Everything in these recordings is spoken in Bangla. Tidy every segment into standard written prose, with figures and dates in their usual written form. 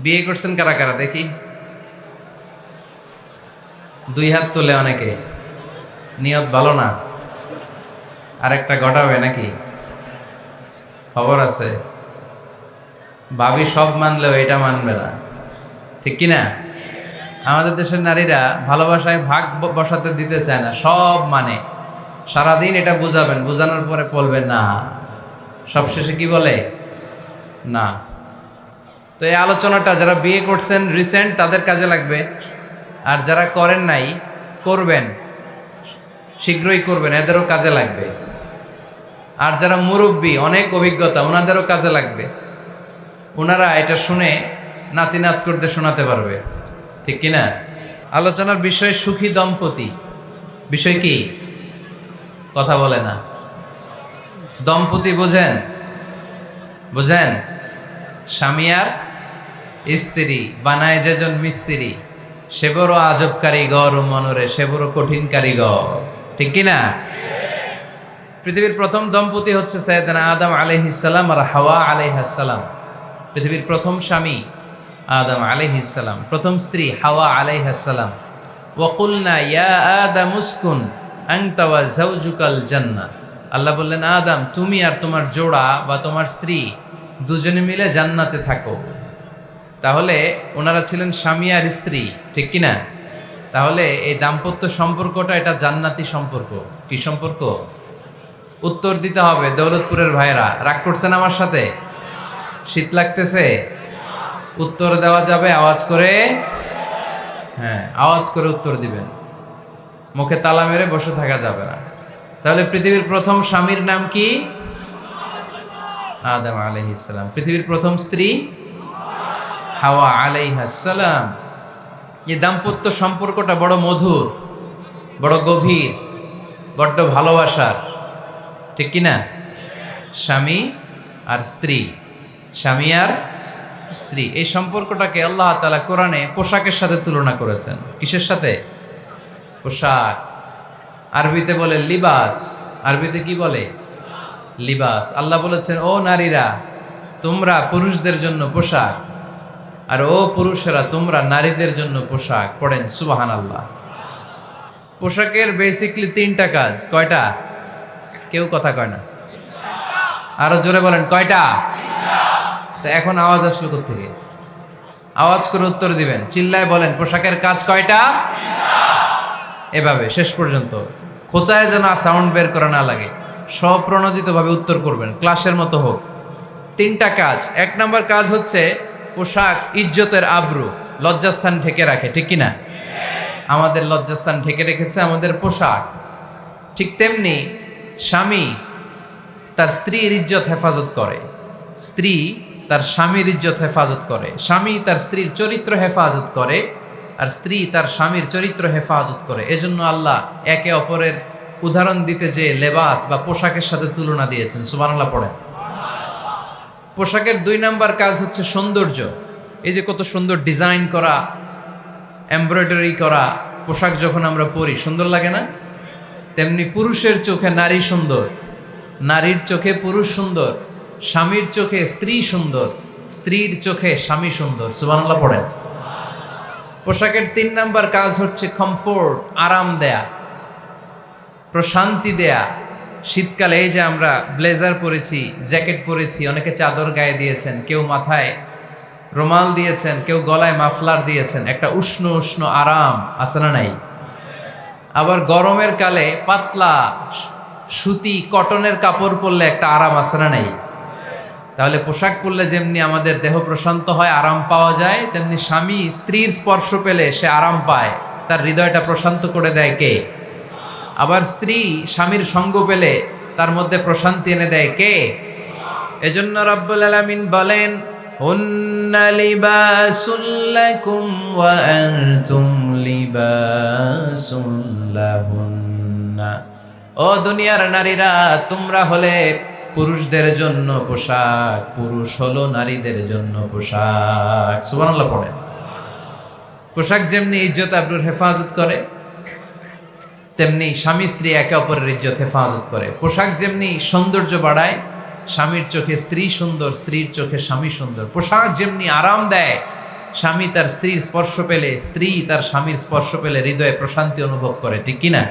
বিয়ে করছেন কারা কারা দেখি? দুই হাত তোলে অনেকে। নিয়ত ভালো না, আরেকটা ঘটাবে নাকি? খবর আছে? ভাবি সব মানলেও এটা মানবে না, ঠিক কি না? আমাদের দেশের নারীরা ভালোবাসায় ভাগ বসাতে দিতে চায় না, সব মানে। সারাদিন এটা বুঝাবেন, বুঝানোর পরে বলবেন না, সবশেষে কি বলে? না। তো এই আলোচনাটা যারা বিয়ে করছেন রিসেন্ট তাদের কাজে লাগবে, আর যারা করেন নাই, করবেন, শীঘ্রই করবেন, এদেরও কাজে লাগবে। আর যারা মুরব্বী, অনেক অভিজ্ঞতা, ওনাদেরও কাজে লাগবে। ওনারা এটা শুনে নাতি নাত করতে শোনাতে পারবে, ঠিক কিনা? আলোচনার বিষয় সুখী দম্পতি। বিষয় কি? কথা বলে না। দম্পতি বোঝেন? বোঝেন? স্বামী আর স্ত্রী বানায় যেজন মিস্ত্রি, সে বড় আজব কারিগর ও মনরে, সে বড় কঠিন কারিগর, ঠিক কিনা? পৃথিবীর প্রথম দম্পতি হচ্ছে সাইয়েদনা আদম আলাইহিস সালাম আর হাওয়া আলাইহিস সালাম। পৃথিবীর প্রথম স্বামী আদম আলাইহিস সালাম, প্রথম স্ত্রী হাওয়া আলাইহিস সালাম। ওয়া কুলনা ইয়া আদাম উসকুন আনতা ওয়া যাওজুকাল জান্নাহ। আল্লাহ বললেন, আদম তুমি আর তোমার জোড়া বা তোমার স্ত্রী দুজনে মিলে জান্নাতে থাকো। তাহলে ওনারা ছিলেন স্বামী আর স্ত্রী, ঠিক কিনা? তাহলে এই দাম্পত্য সম্পর্কটা এটা জান্নাতি সম্পর্ক। কি সম্পর্ক? উত্তর দিতে হবে দৌলতপুরের ভাইরা। রাগ করছেন আমার সাথে? শীত লাগতেছে? উত্তর দেওয়া যাবে আওয়াজ করে? হ্যাঁ, আওয়াজ করে উত্তর দিবেন, মুখে তালা মেরে বসে থাকা যাবে না। তাহলে পৃথিবীর প্রথম স্বামীর নাম কি? আদম আলাইহিস সালাম। পৃথিবীর প্রথম স্ত্রী হাওয়া আলাইহিস সালাম। এই দাম্পত্য সম্পর্কটা বড় মধুর, বড় গভীর, বড্ড ভালোবাসার, ঠিক কিনা? স্বামী আর স্ত্রী, স্বামী আর স্ত্রী, এই সম্পর্কটাকে আল্লাহ তাআলা কোরআনে পোশাকের সাথে তুলনা করেছেন। কিসের সাথে? পোশাক। আরবিতে বলে লিবাস। আরবিতে কি বলে? লিবাস। আল্লাহ বলেছেন, ও নারীরা তোমরা পুরুষদের জন্য পোশাক, আর ও পুরুষেরা তোমরা নারীদের জন্য পোশাক। পড়েন সুবহানাল্লাহ। পোশাকের বেসিকলি তিনটা কাজ। কয়টা? কেউ কথা কয় না, আরো জোরে বলেন কয়টা? তো এখন আওয়াজ আসলো কোত্থেকে? আওয়াজ করে উত্তর দিবেন, চিল্লায় বলেন পোশাকের কাজ কয়টা? এভাবে শেষ পর্যন্ত খোঁচায় যেন সাউন্ড বের করা না লাগে, স্বপ্রণোদিতভাবে উত্তর করবেন, ক্লাসের মতো হোক। তিনটা কাজ। এক নম্বর কাজ হচ্ছে পোশাক ইজ্জতের আবরু, লজ্জাস্থান ঢেকে রাখে, ঠিক কিনা? আমাদের লজ্জাস্থান ঢেকে রেখেছে আমাদের পোশাক। ঠিক তেমনি স্বামী তার স্ত্রীর ইজ্জত হেফাজত করে, স্ত্রী তার স্বামীর ইজ্জত হেফাজত করে, স্বামী তার স্ত্রীর চরিত্র হেফাজত করে, আর স্ত্রী তার স্বামীর চরিত্র হেফাজত করে। এজন্য আল্লাহ একে অপরের উদাহরণ দিতে যে লেবাস বা পোশাকের সাথে তুলনা দিয়েছেন। সুবহানাল্লাহ পড়েন। পোশাকের দুই নাম্বার কাজ হচ্ছে সৌন্দর্য। এই যে কত সুন্দর ডিজাইন করা, এমব্রয়ডারি করা পোশাক যখন আমরা পরি সুন্দর লাগে না? তেমনি পুরুষের চোখে নারী সুন্দর, নারীর চোখে পুরুষ সুন্দর, স্বামীর চোখে স্ত্রী সুন্দর, স্ত্রীর চোখে স্বামী সুন্দর। সুবহানাল্লাহ পড়েন। পোশাকের তিন নাম্বার কাজ হচ্ছে কমফোর্ট, আরাম দেয়া, প্রশান্তি দেয়া। শীতকালে এই যে আমরা ব্লেজার পরেছি, জ্যাকেট পরেছি, অনেকে চাদর গায়ে দিয়েছেন, কেউ মাথায় রুমাল দিয়েছেন, কেউ গলায় মাফলার দিয়েছেন, একটা উষ্ণ উষ্ণ আরাম আছে না নাই? আবার গরমের কালে পাতলা সুতি কটনের কাপড় পরলে একটা আরাম আছে না নাই? তাহলে পোশাক পরলে যেমনি আমাদের দেহ প্রশান্ত হয়, আরাম পাওয়া যায়, তেমনি স্বামী স্ত্রীর স্পর্শ পেলে সে আরাম পায়, তার হৃদয়টা প্রশান্ত করে দেয় কে? আবার স্ত্রী স্বামীর সঙ্গ পেলে তার মধ্যে প্রশান্তি এনে দেয় কে? এজন্য রব্বুল আলামিন বলেন, হুন্না লিবাসুল লাকুম ওয়া আনতুম লিবাসুল লাহুন্না। ও দুনিয়ার নারীরা, তোমরা হলে পুরুষদের জন্য পোশাক, পুরুষ হলো নারীদের জন্য পোশাক। সুবহানাল্লাহ পড়েন। পোশাক যেমনি ইজ্জত আবরুর হেফাজত করে, তেমনি স্বামী স্ত্রী একে অপরের ইজ্জত হেফাজত করে। পোশাক যেমনি সৌন্দর্য বাড়ায়, স্বামীর চোখে স্ত্রী সুন্দর, স্ত্রীর চোখে স্বামী সুন্দর। পোশাক যেমনি আরাম দেয়, স্বামী তার স্ত্রীর স্পর্শ পেলে, স্ত্রী তার স্বামীর স্পর্শ পেলে হৃদয়ে প্রশান্তি অনুভব করে, ঠিক কিনা?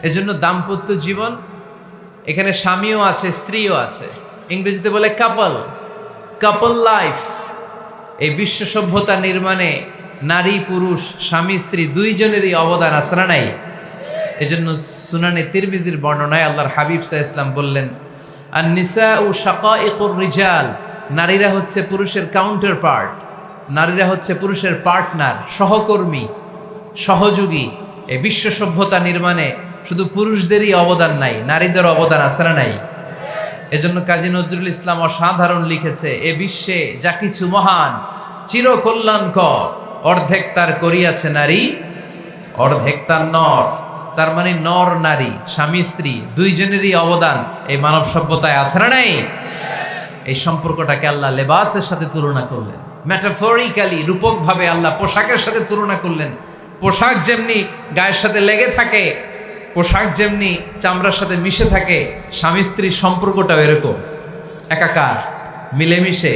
এজন্য দাম্পত্য জীবন, এখানে স্বামীও আছে, স্ত্রীও আছে। ইংরেজিতে বলে কাপল, কাপল লাইফ। এই বিশ্ব সভ্যতা নির্মাণে নারী পুরুষ, স্বামী স্ত্রী দুইজনেরই অবদান আছে না নাই? এজন্য সুনানে তিরমিজির বর্ণনায় আল্লাহর হাবিব সাল্লাল্লাহু আলাইহি ওয়াসাল্লাম বললেন, আন-নিসাউ শাকাইকুর রিজাল, নারীরা হচ্ছে পুরুষের কাউন্টার পার্ট, নারীরা হচ্ছে পুরুষের পার্টনার, সহকর্মী, সহযোগী। এই বিশ্ব সভ্যতা নির্মাণে শুধু পুরুষদেরই অবদান নাই, নারীদের অবদান আছে না নাই? এজন্য কাজী নজরুল ইসলাম অসাধারণ লিখেছে, এ বিশ্বে যা কিছু মহান চিরকল্যাণকর, অর্ধেক তার করিয়াছে নারী, অর্ধেক তার নর। তার মানে নর নারী, স্বামী স্ত্রী দুইজনেরই অবদান এই মানব সভ্যতায় আছে না নাই? এই সম্পর্কটাকে আল্লাহ লেবাসের সাথে তুলনা করলেন, ম্যাটাফরিক্যালি, রূপকভাবে আল্লাহ পোশাকের সাথে তুলনা করলেন। পোশাক যেমনি গায়ের সাথে লেগে থাকে, পোশাক যেমনি চামড়ার সাথে মিশে থাকে, স্বামী স্ত্রীর সম্পর্কটাও এরকম, একাকার, মিলেমিশে,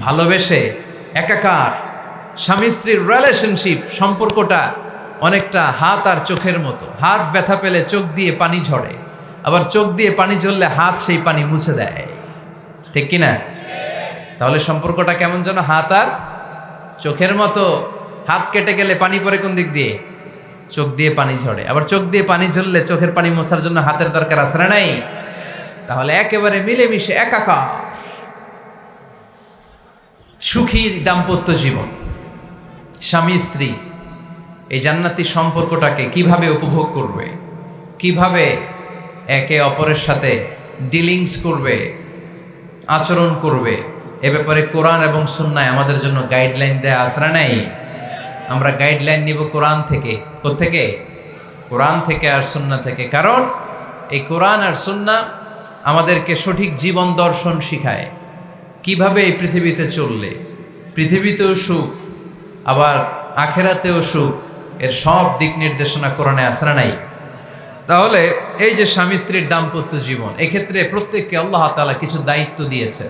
ভালোবেসে একাকার। স্বামী স্ত্রীর রিলেশনশিপ, সম্পর্কটা অনেকটা হাত আর চোখের মতো। হাত ব্যথা পেলে চোখ দিয়ে পানি ঝরে, আবার চোখ দিয়ে পানি ঝরলে হাত সেই পানি মুছে দেয়, ঠিক কিনা? তাহলে সম্পর্কটা কেমন যেন হাত আর চোখের মতো। হাত কেটে গেলে পানি পড়ে কোন দিক দিয়ে? চোখ দিয়ে পানি ঝরে। আবার চোখ দিয়ে পানি ঝরলে চোখের পানি মোছার জন্য হাতের দরকার আছে না নাই? তাহলে একেবারে মিলেমিশে একাকার সুখী দাম্পত্য জীবন। স্বামী স্ত্রী এই জান্নাতি সম্পর্কটাকে কিভাবে উপভোগ করবে, কিভাবে একে অপরের সাথে ডিলিংস করবে, আচরণ করবে, এ ব্যাপারে কোরআন এবং সুন্নায় আমাদের জন্য গাইডলাইন দেয়া আছে না নাই? আমরা গাইডলাইন নিব কোরআন থেকে। কোত্থেকে? কোরআন থেকে আর সুন্নাহ থেকে। কারণ এই কোরআন আর সুন্নাহ আমাদেরকে সঠিক জীবন দর্শন শিখায়, কিভাবে এই পৃথিবীতে চললে পৃথিবীতেও সুখ, আবার আখেরাতেও সুখ, এর সব দিক নির্দেশনা কোরআনে আছে না নাই? তাহলে এই যে স্বামী স্ত্রীর দাম্পত্য জীবন, এক্ষেত্রে প্রত্যেককে আল্লাহ তাআলা কিছু দায়িত্ব দিয়েছে।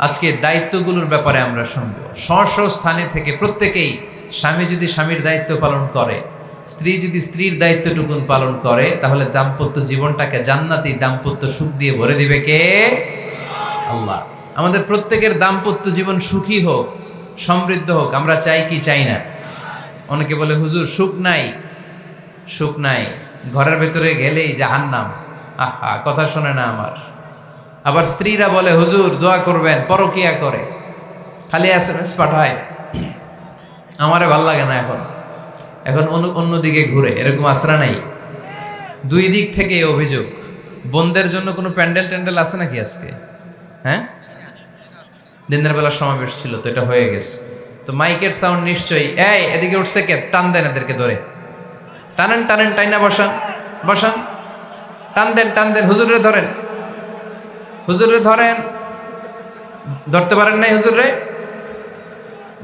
আজকে দায়িত্বগুলোর ব্যাপারে আমরা শুনব। স্ব স্থানে থেকে প্রত্যেকেই, স্বামী যদি স্বামীর দায়িত্ব পালন করে, স্ত্রী যদি স্ত্রীর দায়িত্বটুকুন পালন করে, তাহলে দাম্পত্য জীবনটাকে জান্নাতি দাম্পত্য সুখ দিয়ে ভরে দিবে কে? আল্লাহ। আমাদের প্রত্যেকের দাম্পত্য জীবন সুখী হোক, সমৃদ্ধ হোক, আমরা চাই কি চাই না? অনেকে বলে হুজুর সুখ নাই, সুখ নাই, ঘরের ভেতরে গেলেই জাহান্নাম। আহা, কথা শোনে না আমার। আবার স্ত্রীরা বলে হুজুর দোয়া করবেন, পরকিয়া করে, খালি SMS পাঠায়, আমারে ভাল লাগে না, এখন এখন অন্যদিকে ঘুরে, এরকম আসরা নাই? দুই দিক থেকে অভিযোগ। বোনদের জন্য কোনো প্যান্ডেল ট্যান্ডেল আছে নাকি আজকে? হ্যাঁ, দিনের বেলা সমাবেশ ছিল তো, এটা হয়ে গেছে তো মাইকের সাউন্ড নিশ্চয়ই। এই এদিকে উঠছে কে? টান দেন এদেরকে ধরে, টানেন টানেন, টাইনা বসান বসান, টান দেন টান দেন, হুজুরে ধরেন, হুজুরে ধরেন। ধরতে পারেন নাই হুজুরে?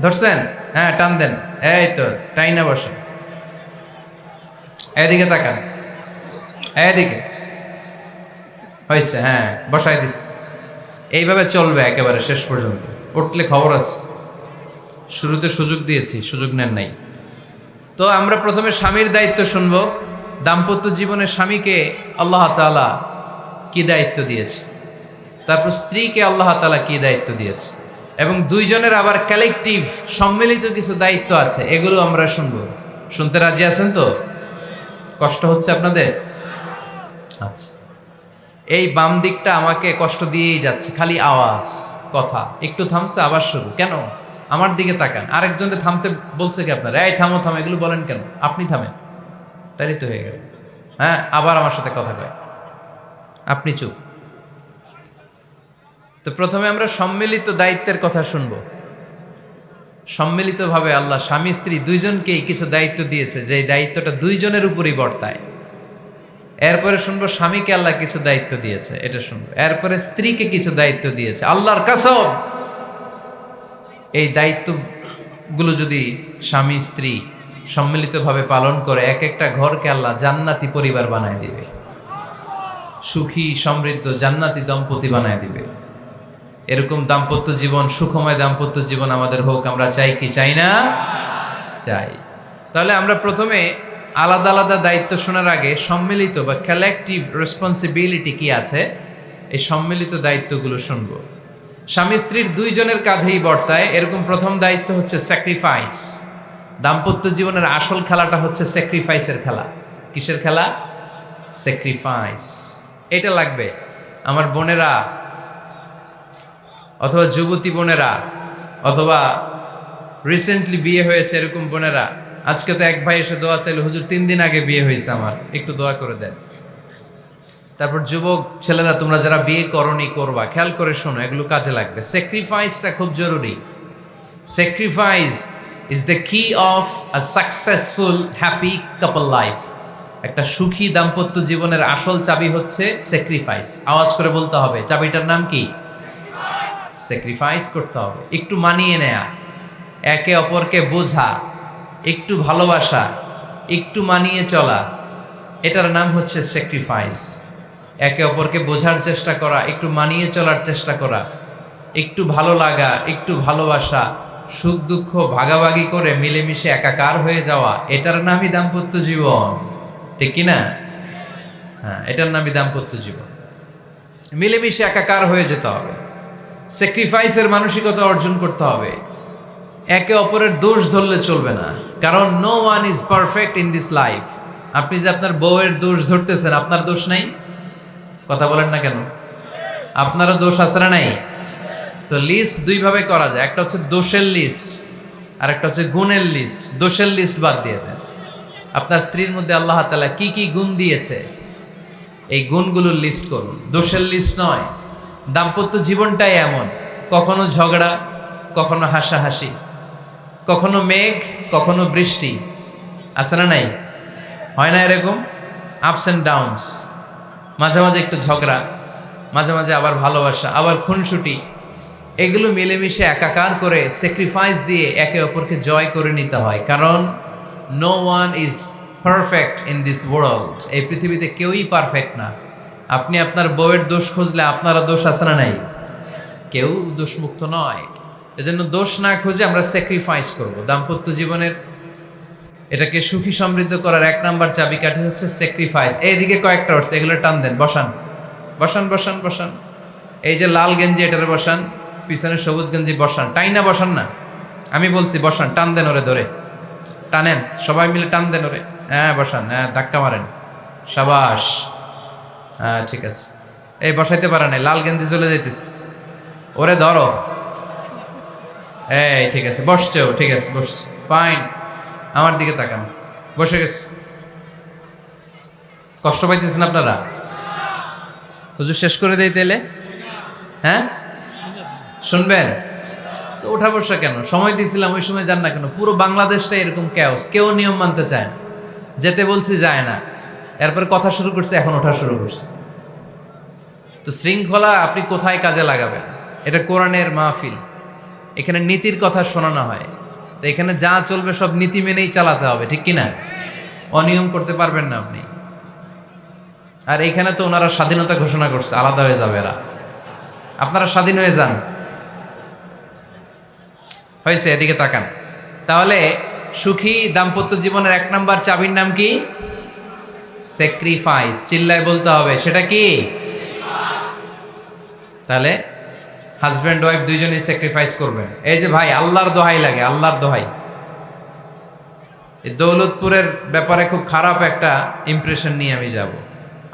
ধরছেন? হ্যাঁ, টান দেন। এই তো, টাইনা বসেন। এদিকে তাকান, এদিকে হয়েছে, হ্যাঁ বসাই দিচ্ছে। এইভাবে চলবে একেবারে শেষ পর্যন্ত। উঠলে খবর আছে। শুরুতে সুযোগ দিয়েছি, সুযোগ নেন নাই। তো আমরা প্রথমে স্বামীর দায়িত্ব শুনব। দাম্পত্য জীবনে স্বামীকে আল্লাহ তাআলা কি দায়িত্ব দিয়েছে, তারপর স্ত্রীকে আল্লাহ তাআলা কি দায়িত্ব দিয়েছে, এবং দুইজনের আবার কালেকটিভ সম্মিলিত কিছু দায়িত্ব আছে, এগুলো আমরা শুনবো। শুনতে রাজি আছেন তো? কষ্ট হচ্ছে আপনাদের? আচ্ছা, এই বাম দিকটা আমাকে কষ্ট দিয়েই যাচ্ছে, খালি আওয়াজ, কথা। একটু থামছে, আবার শুরু। কেন? আমার দিকে তাকান। আরেকজনকে থামতে বলছে কি আপনারা? এই থামো থামো, এগুলো বলেন কেন? আপনি থামেন, তাইলে তো হয়ে গেল। হ্যাঁ, আবার আমার সাথে কথা কয়, আপনি চুপ। তো প্রথমে আমরা সম্মিলিত দায়িত্বের কথা শুনব। সম্মিলিতভাবে আল্লাহ স্বামী স্ত্রী দুইজনকেই কিছু দায়িত্ব দিয়েছে, যে দায়িত্বটা দুইজনের উপরই বর্তায়। এরপরে শুনবো স্বামীকে আল্লাহ কিছু দায়িত্ব দিয়েছে, এটা শুনবো। এরপরে স্ত্রীকে কিছু দায়িত্ব দিয়েছে। আল্লাহর কসম, এই দায়িত্বগুলো যদি স্বামী স্ত্রী সম্মিলিতভাবে পালন করে, এক একটা ঘরকে আল্লাহ জান্নাতি পরিবার বানায় দিবে, সুখী সমৃদ্ধ জান্নাতি দম্পতি বানায় দিবে। এরকম দাম্পত্য জীবন, সুখময় দাম্পত্য জীবন আমাদের হোক। আমরা চাই কি চাই না? চাই। তাহলে আমরা প্রথমে আলাদা আলাদা দায়িত্ব শোনার আগে সম্মিলিত বা কালেকটিভ রেসপন্সিবিলিটি কি আছে, এই সম্মিলিত দায়িত্বগুলো শুনব। স্বামী স্ত্রীর দুইজনের কাঁধেই বর্তায় এরকম প্রথম দায়িত্ব হচ্ছে স্যাক্রিফাইস। দাম্পত্য জীবনের আসল খেলাটা হচ্ছে স্যাক্রিফাইসের খেলা। কিসের খেলা? স্যাক্রিফাইস। এটা লাগবে। আমার বোনেরা অথবা যুবতী বোনেরা অথবা রিসেন্টলি বিয়ে হয়েছে এরকম বোনেরা, আজকে তো এক ভাই এসে দোয়া চাইলো, হুজুর 3 দিন আগে বিয়ে হয়েছে আমার, একটু দোয়া করে দেন। তারপর যুবক ছেলেরা, তোমরা যারা বিয়ে করনি করবা, খেয়াল করে শোনো, এগুলো কাজে লাগবে। স্যাক্রিফাইসটা খুব জরুরি। স্যাক্রিফাইস ইজ দ্য কি of a successful happy couple life. একটা সুখী দাম্পত্য জীবনের আসল চাবি হচ্ছে স্যাক্রিফাইস। আওয়াজ করে বলতে হবে, চাবিটার নাম কি? স্যাক্রিফাইস করতে হবে। একটু মানিয়ে নেয়া, একে অপরকে বোঝা, একটু ভালোবাসা, একটু মানিয়ে চলা, এটার নাম হচ্ছে স্যাক্রিফাইস। একে অপরকে বোঝার চেষ্টা করা, একটু মানিয়ে চলার চেষ্টা করা, একটু ভালো লাগা, একটু ভালোবাসা, সুখ দুঃখ ভাগাভাগি করে মিলেমিশে একাকার হয়ে যাওয়া, এটার নামই দাম্পত্য জীবন। ঠিক কিনা? হ্যাঁ, এটার নামই দাম্পত্য জীবন। মিলেমিশে একাকার হয়ে যেতে হবে, স্যাক্রিফাইসের মানসিকতা অর্জন করতে হবে। একে অপরের দোষ ধরলে চলবে না, কারণ no one is perfect in this life. আপনি যে আপনার বউয়ের দোষ ধরতেছেন, আপনার দোষ নাই? কথা বলেন না কেন? আপনারও দোষ আছে না নাই? তো লিস্ট দুইভাবে করা যায়, একটা হচ্ছে দোষের লিস্ট আর একটা হচ্ছে গুণের লিস্ট। দোষের লিস্ট বাদ দিয়ে দেন। আপনার স্ত্রীর মধ্যে আল্লাহ তাআলা কি কি গুণ দিয়েছে, এই গুণগুলোর লিস্ট করুন, দোষের লিস্ট নয়। দাম্পত্য জীবনটাই এমন, কখনো ঝগড়া, কখনো হাসাহাসি, কখনো মেঘ, কখনো বৃষ্টি, আছে না নাই? হয় না এরকম? Ups and downs. মাঝে মাঝে একটু ঝগড়া, মাঝে মাঝে আবার ভালোবাসা, আবার খুনসুটি, এগুলো মিলেমিশে একাকার করে স্যাক্রিফাইস দিয়ে একে অপরকে জয় করে নিতে হয়। কারণ no one is perfect in this world. এই পৃথিবীতে কেউই পারফেক্ট না। আপনি আপনার বউয়ের দোষ খুঁজলে আপনারও দোষ আছে না নাই? কেউ দোষমুক্ত নয়। এজন্য দোষ না খুঁজে আমরা স্যাক্রিফাইস করব। দাম্পত্য জীবনের এটাকে সুখী সমৃদ্ধ করার 1 নাম্বার চাবিকাঠি হচ্ছে স্যাক্রিফাইস। এইদিকে কয়েকটা হচ্ছে, এগুলো টান দেন, বসান বসান বসান বসান। এই যে লাল গেঞ্জি, এটারে বসান, পিছনে সবুজ গেঞ্জি বসান, টাইনা বসান না, আমি বলছি বসান, টান দেন ওরে ধরে, টানেন সবাই মিলে, টান দেন ওরে, হ্যাঁ বসান, হ্যাঁ ধাক্কা মারেন, সাবাস, হ্যাঁ ঠিক আছে। এই বসাইতে পারে নাই, লাল গেঞ্জি চলে যাইতেছে, ওরে ধরো, এই ঠিক আছে, বসছেও, ঠিক আছে বসছে, ফাইন, আমার দিকে তাকান, বসে গেছে। কষ্ট পাইতেছেন আপনারা? হুজুর শেষ করে দেই তাইলে? হ্যাঁ শুনবেন তো? ওঠা বসা কেন? সময় দিয়েছিলাম, ওই সময় যান না কেন? পুরো বাংলাদেশটা এরকম ক্যাওস, কেউ নিয়ম মানতে চায় না। যেতে বলছি যায় না, এরপরে কথা শুরু করছে, এখন ওঠা শুরু করছে। তো শৃঙ্খলা আপনি কোথায় কাজে লাগাবেন? এটা কোরআনের মাহফিল, এখানে নীতির কথা শোনানো হয়। তো এখানে যা চলবে সব নীতি মেনেই চালাতে হবে, ঠিক কিনা? অনিয়ম করতে পারবেন না আপনি। আর এখানে তো ওনারা স্বাধীনতা ঘোষণা করছে, আলাদা হয়ে যাবে এরা, আপনারা স্বাধীন হয়ে যান। হয়েছে? এদিকে তাকান। তাহলে সুখী দাম্পত্য জীবনের 1 নাম্বার চাবির নাম কি? স্যাক্রিফাইস। চিল্লায় বলতে হবে, সেটা কি? তাহলে হাজব্যান্ড ওয়াইফ দুইজনই স্যাক্রিফাইস করবেন। এই যে ভাই, আল্লাহর দোহাই লাগে, আল্লাহর দোহাই। এই দৌলতপুরের ব্যাপারে খুব খারাপ একটা ইমপ্রেশন নিয়ে আমি যাব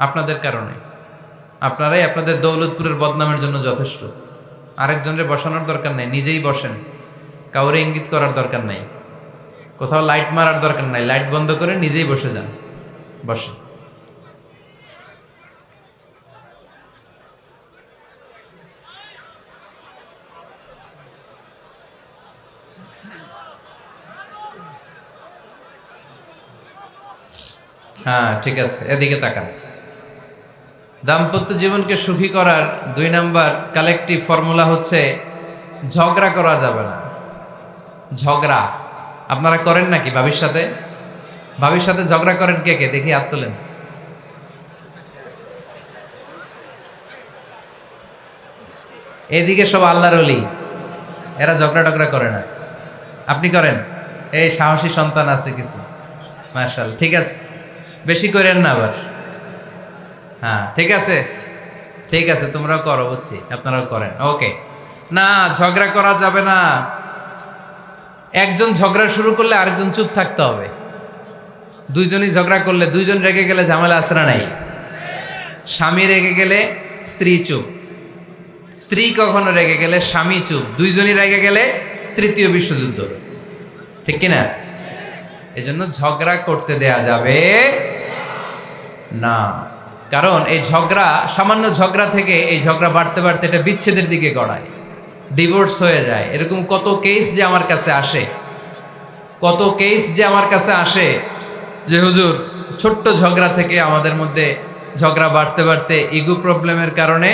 আপনাদের কারণে। আপনারাই আপনাদের দৌলতপুরের বদনামের জন্য যথেষ্ট। আরেকজনের বসানোর দরকার নাই, নিজেই বসেন। কাউরে ইঙ্গিত করার দরকার নাই, কোথাও লাইট মারার দরকার নাই, লাইট বন্ধ করে নিজেই বসে যান, বসেন। হ্যাঁ ঠিক আছে, এদিকে তাকান। দাম্পত্য জীবনকে সুখী করার 2 নাম্বার কালেকটিভ ফর্মুলা হচ্ছে ঝগড়া করা যাবে না। ঝগড়া আপনারা করেন নাকি ভাবির সাথে? ভাবির সাথে ঝগড়া করেন কে কে? দেখি হাত তোলেন। এদিকে সব আল্লাহর ওলি, এরা ঝগড়া টগড়া করে না। আপনি করেন? এই সাহসী সন্তান আছে কিছু, মাশাআল্লাহ। ঠিক আছে, বেশি করেন না আবার। হ্যাঁ ঠিক আছে, ঠিক আছে, তোমরাও করো, বুঝছি, আপনারাও করেন। ওকে, না ঝগড়া করা যাবে না। একজন ঝগড়া শুরু করলে আরেকজন চুপ থাকতে হবে। দুইজনই ঝগড়া করলে, দুইজন রেগে গেলে ঝামেলা আছে না নাই? স্বামী রেগে গেলে স্ত্রী চুপ, স্ত্রী কখনো রেগে গেলে স্বামী চুপ, দুইজনই রেগে গেলে তৃতীয় বিশ্বযুদ্ধ। ঠিক কিনা? এজন্য ঝগড়া করতে দেয়া যাবে না। কারণ এই ঝগড়া, সামান্য ঝগড়া থেকে এই ঝগড়া বাড়তে বাড়তে এটা বিচ্ছেদের দিকে গড়ায়, ডিভোর্স হয়ে যায়। এরকম কত কেস যে আমার কাছে আসে, কত কেস যে আমার কাছে আসে যে হুজুর ছোট্ট ঝগড়া থেকে আমাদের মধ্যে ঝগড়া বাড়তে বাড়তে ইগো প্রবলেমের কারণে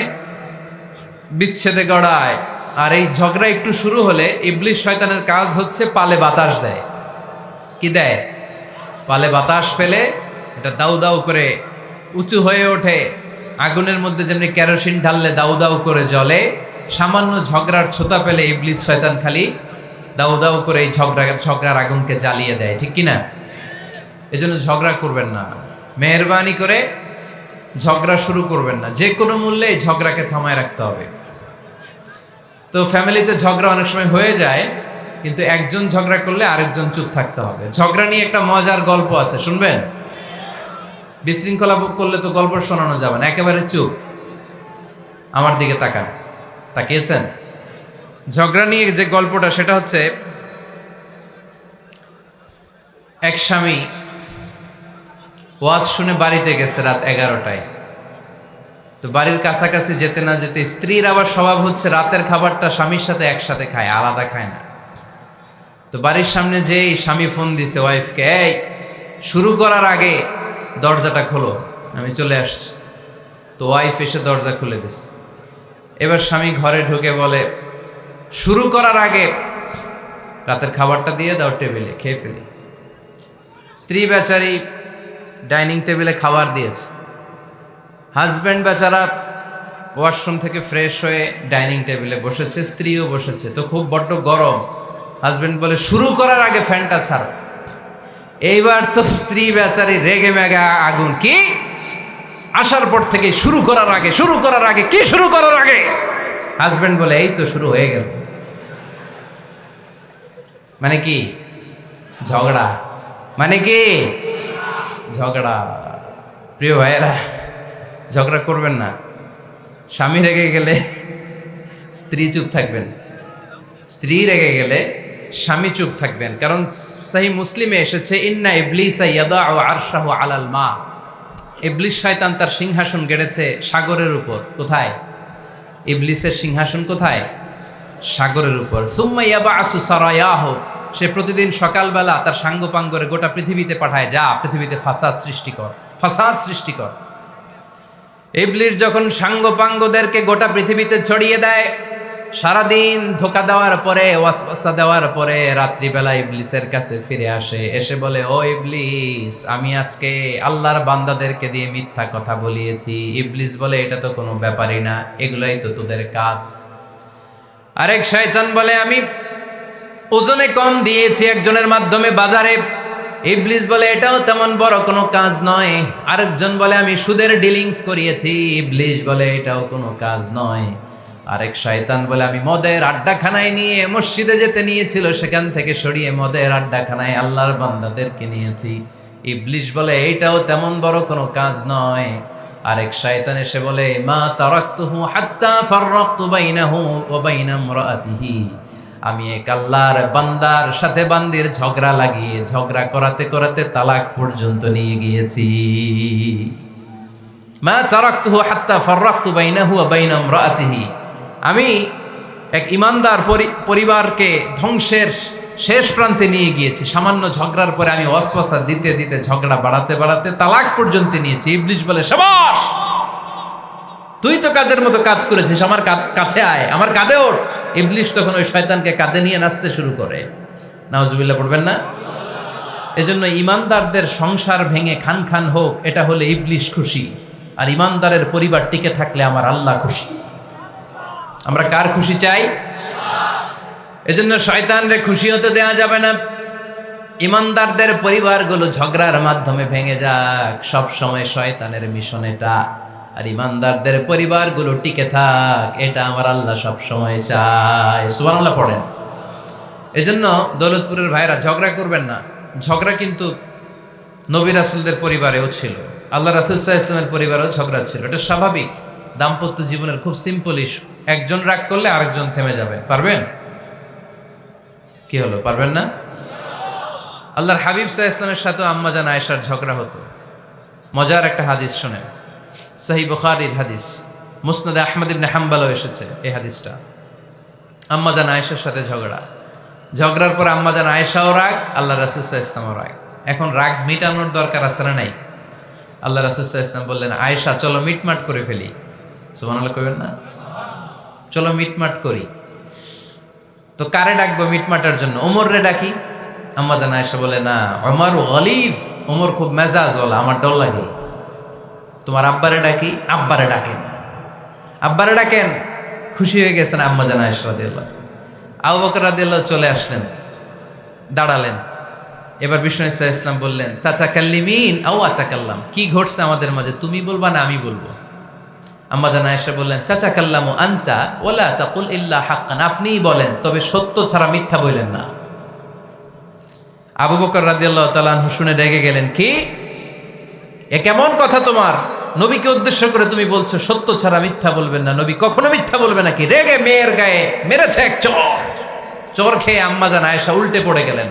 বিচ্ছেদে গড়ায়। আর এই ঝগড়া একটু শুরু হলে ইবলিশ শয়তানের কাজ হচ্ছে পালে বাতাস দেয়। কি দেয়? পালে বাতাস পেলে এটা দাউ দাউ করে উঁচু হয়ে ওঠে। আগুনের মধ্যে যেমনি কেরোসিন ঢাললে দাউ দাউ করে জ্বলে, সামান্য ঝগড়ার ছোতা পেলে ইবলিশ শয়তান খালি দাউ দাউ করে এই ঝগড়ার আগুনকে জ্বালিয়ে দেয়। ঠিক কিনা? এজন্য ঝগড়া করবেন না, মেহেরবানি করে ঝগড়া শুরু করবেন না। যে কোনো মূল্যে এই ঝগড়াকে থামায় রাখতে হবে। তো ফ্যামিলিতে ঝগড়া অনেক সময় হয়ে যায়, কিন্তু একজন ঝগড়া করলে আরেকজন চুপ থাকতে হবে। ঝগড়া নিয়ে একটা মজার গল্প আছে, শুনবেন? বিশৃঙ্খলা করলে তো গল্প শোনানো যাবে না, একেবারে চুপ। আমার দিকে তাকান, তাকিয়েছেন? ঝগড়া নিয়ে যে গল্পটা, সেটা হচ্ছে এক স্বামী ওয়াজ শুনে বাড়িতে গেছে রাত 11টায়। তো বাড়ির কাছাকাছি যেতে না যেতে, স্ত্রীর আবার স্বভাব হচ্ছে রাতের খাবারটা স্বামীর সাথে একসাথে খায়, আলাদা খায় না। তো বাড়ির সামনে যেই স্বামী ফোন দিছে ওয়াইফকে, এই শুরু করার আগে দরজাটা খোলো, আমি চলে আসছি। তো ওয়াইফ এসে দরজা খুলে দিছে। এবার স্বামী ঘরে ঢুকে বলে, শুরু করার আগে রাতের খাবারটা দিয়ে দাও টেবিলে, খেয়ে ফেলি। স্ত্রী বেচারি ডাইনিং টেবিলে খাবার দিয়েছে, হাজব্যান্ড বেচারা ওয়াশরুম থেকে ফ্রেশ হয়ে ডাইনিং টেবিলে বসেছে, স্ত্রীও বসেছে। তো খুব বড্ড গরম। হাজব্যান্ড বলে, শুরু করার আগে ফ্যানটা ছাড়ো। এইবার তো স্ত্রী বেচারি রেগে মেগে আগুন, কি আসার পর থেকে শুরু করার আগে, শুরু করার আগে, কি শুরু করার আগে? হাজব্যান্ড বলে, এই তো শুরু হয়ে গেল। মানে কি? ঝগড়া। মানে কি? ঝগড়া। প্রিয় ভাইয়েরা, ঝগড়া করবেন না। স্বামী রেগে গেলে স্ত্রী চুপ থাকবেন, স্ত্রী রেগে গেলে স্বামী চুপ থাকবেন। কারণ সহিহ মুসলিমে এসেছে, ইন্না ইবলিসা ইয়াদাউ আরশাহু আলাল মা। ইবলিস শয়তান তার সিংহাসন গেড়েছে সাগরের উপর। কোথায়? ইবলিসের সিংহাসন কোথায়? সাগরের উপর। সুম্মা ইয়াবাসু সারায়াহু, সে প্রতিদিন সকালবেলা তার সাঙ্গপাঙ্গরে গোটা পৃথিবীতে পাঠায়, যা পৃথিবীতে ফাসাদ সৃষ্টি কর, ফাসাদ সৃষ্টি কর। ইবলিস যখন সাঙ্গপাঙ্গদেরকে গোটা পৃথিবীতে ছড়িয়ে দেয়, সারাদিন ধোকা দেওয়ার পরে, ওয়াসওয়াসা দেওয়ার পরে, রাত্রিবেলা ইবলিসের কাছে ফিরে আসে, এসে বলে, ও ইবলিস, আমি আজকে আল্লাহর বান্দাদেরকে দিয়ে মিথ্যা কথা বলিয়েছি। ইবলিস বলে, এটা তো কোনো ব্যাপারই না, এগুলাই তো তোদের কাজ। আরেক শয়তান বলে, আমি ওজনে কম দিয়েছি একজনের মাধ্যমে বাজারে। ইবলিস বলে, এটাও তেমন বড় কোনো কাজ নয়। আরেকজন বলে, আমি সুদের ডিলিংস করিয়েছি। ইবলিস বলে, এটাও কোনো কাজ নয়। আরেক শয়তান বলে, আমি মদের আড্ডাখানায় নিয়ে, মসজিদে যেতে নিয়েছিল সেখান থেকে সরিয়ে মদের আড্ডাখানায় আল্লাহর বান্দাদেরকে নিয়েছি। ইবলিস বলে, এইটাও তেমন বড় কোনো কাজ নয়। আরেক শয়তান এসে বলে, মা তারাকতুহু হাত্তা ফাররাকতু বাইনাহু ওয়া বাইনা ইমরাআতিহি, আমি এক আল্লাহর বান্দার সাথে বান্দির ঝগড়া লাগিয়ে, ঝগড়া করাতে করাতে তালাক পর্যন্ত নিয়ে গিয়েছি। মা তারাকতুহু হাত্তা ফাররাকতু বাইনাহু ওয়া বাইনা ইমরাআতিহি, আমি এক ইমানদার পরিবারকে ধ্বংসের শেষ প্রান্তে নিয়ে গিয়েছি। সামান্য ঝগড়ার পরে আমি ওয়াসওয়াসা দিতে দিতে ঝগড়া বাড়াতে বাড়াতে তালাক পর্যন্ত নিয়েছি। ইবলিস বলে, শাবাশ, তুই তো কাজের মতো কাজ করেছিস, আমার কাছে আয়, আমার কাঁধে ওঠ। ইবলিস তখন ওই শয়তানকে কাঁধে নিয়ে নাচতে শুরু করে। নাউজুবিল্লাহ পড়বেন না? এজন্য ইমানদারদের সংসার ভেঙে খান খান হোক, এটা হলে ইবলিস খুশি। আর ইমানদারের পরিবার টিকে থাকলে আমার আল্লাহ খুশি। আমরা কার খুশি চাই? এজন্য শয়তানরে খুশি হতে দেয়া যাবে না। ইমানদারদের পরিবারগুলো ঝগড়ার মাধ্যমে ভেঙে যাক, সব সময় শয়তানের মিশন এটা। আর ইমানদারদের পরিবারগুলো টিকে থাক, এটা আমার আল্লাহ সব সময় চায়। সুবহানাল্লাহ পড়েন। এজন্য দৌলতপুরের ভাইরা ঝগড়া করবেন না। ঝগড়া কিন্তু নবী রাসূলদের পরিবারেও ছিল, আল্লাহ রাসূল সাল্লাল্লাহু আলাইহি ওয়াসাল্লামের পরিবারেও ঝগড়া ছিল। এটা স্বাভাবিক। দাম্পত্য জীবনের খুব সিম্পল ইস্যু। একজন রাগ করলে আরেকজন থেমে যাবে। পারবেন? কি হলো, পারবেন না? আল্লাহর হাবিব সাল্লাল্লাহু আলাইহি ওয়াসাল্লামের সাথে আম্মা জান আয়েশার ঝগড়া হতো। মজার একটা হাদিস শুনেন, সহিহ বুখারীর হাদিস, মুসনাদ আহমদ ইবনে হাম্বলও এসেছে এই হাদিসটা। আম্মা জান আয়েশার সাথে ঝগড়ার পর আম্মা জান আয়েশাও রাগ, আল্লাহ রাসূল সাল্লাল্লাহু আলাইহি ওয়াসাল্লামও রাগ। এখন রাগ মিটানোর দরকার আছে না নাই? আল্লাহ রাসূল সাল্লাল্লাহু আলাইহি ওয়াসাল্লাম বললেন, আয়েশা চলো মিটমাট করে ফেলি। সুবহানাল্লাহ কইবেন না? চলো মিটমাট করি। তো কারে ডাকবো মিটমাটার জন্য? ওমররে ডাকি। আম্মা জান আয়েশা বলে, না, ওমর গলিফ, ওমর খুব মেজাজওয়ালা, আমার ডর লাগে। তোমার আব্বারে ডাকি। আব্বারে ডাকেন, আব্বারে ডাকেন। খুশি হয়ে গেছেন আম্মা জান আয়েশা রাদিয়াল্লাহু। আবু বকর রাদিয়াল্লাহু চলে আসলেন, দাঁড়ালেন। এবার বিষ্ণু সাল্লাল্লাহু আলাইহি ওয়াসাল্লাম বললেন, তাতাকাল্লিমিন আও আতাকাল্লাম, কি ঘটছে আমাদের মাঝে, তুমি বলবা না আমি বলবো? আম্মা জান আয়েশা বললেন, তাতাকাল্লামু আনতা ওয়ালা তাকুল ইল্লা হাক্কান, আপনিই বলেন তবে সত্য ছাড়া মিথ্যা বললেন না। আবু বকর রাদিয়াল্লাহু তাআলা আনহু শুনে রেগে গেলেন, কি এ কেমন কথা তোমার? নবীকে উদ্দেশ্য করে তুমি বলছো সত্য ছাড়া মিথ্যা বলবেন না, নবী কখনো মিথ্যা বলবে নাকি? রেগে মেয়ের গায়ে মেরেছে এক চর খেয়ে আম্মা জান আয়েশা উল্টে পড়ে গেলেন।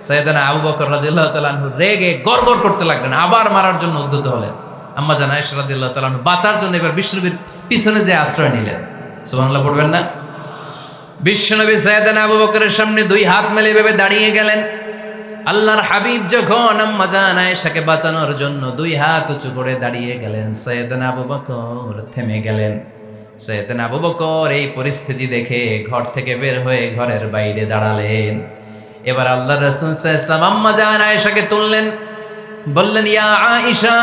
সাইয়েদানা আবু বকর রাদিয়াল্লাহু তাআলা আনহু রেগে গড়গড় করতে লাগলেন, আবার মারার জন্য উদ্যত হলেন। আম্মা জান আয়েশা রাদিয়াল্লাহু তাআলা আনহু বাঁচার জন্য এবার বিশ্বনবীর পিছনে যে আশ্রয় নিলেন। সুবহানাল্লাহ পড়বেন না? বিশ্বনবী সাইয়েদানা আবু বকরের সামনে দুই হাত মেলে ভেবে দাঁড়িয়ে গেলেন। আল্লাহর হাবিব যখন আম্মা জান আয়েশাকে বাঁচানোর জন্য দুই হাত উঁচু করে দাঁড়িয়ে গেলেন, সাইয়েদানা আবু বকর থেমে গেলেন। সাইয়েদানা আবু বকর এই পরিস্থিতি দেখে ঘর থেকে বের হয়ে ঘরের বাইরে দাঁড়ালেন। এবার আল্লাহর রাসূল সাল্লাল্লাহু আলাইহি ওয়াসাল্লাম আম্মা জান আয়েশাকে তুললেন, বললেন, ইয়া আয়েশা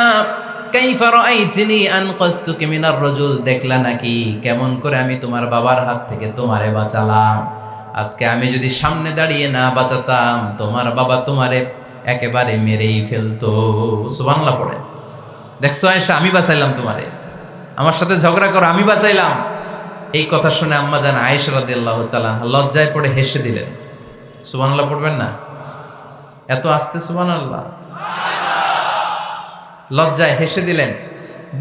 কাইফা রাআইতিনি আনকাসতুকি মিনার রাজুল, দেখলা নাকি কেমন করে আমি তোমার বাবার হাত থেকে তোমারে বাঁচালাম? আজকে আমি যদি সামনে দাঁড়িয়ে না বাঁচাতাম, তোমার বাবা তোমারে একেবারে মেরেই ফেলতো। সুবহানাল্লাহ পড়ে। দেখছো আয়েশা, আমি বাঁচাইলাম তোমারে, আমার সাথে ঝগড়া করো, আমি বাঁচাইলাম। এই কথা শুনে আম্মা জান আয়েশা রাদিয়াল্লাহু তাআলা লজ্জায় পড়ে হেসে দিলেন। সুবহানাল্লাহ পড়বেন না? এত আস্তে সুবহানাল্লাহ। লজ্জায় হেসে দিলেন।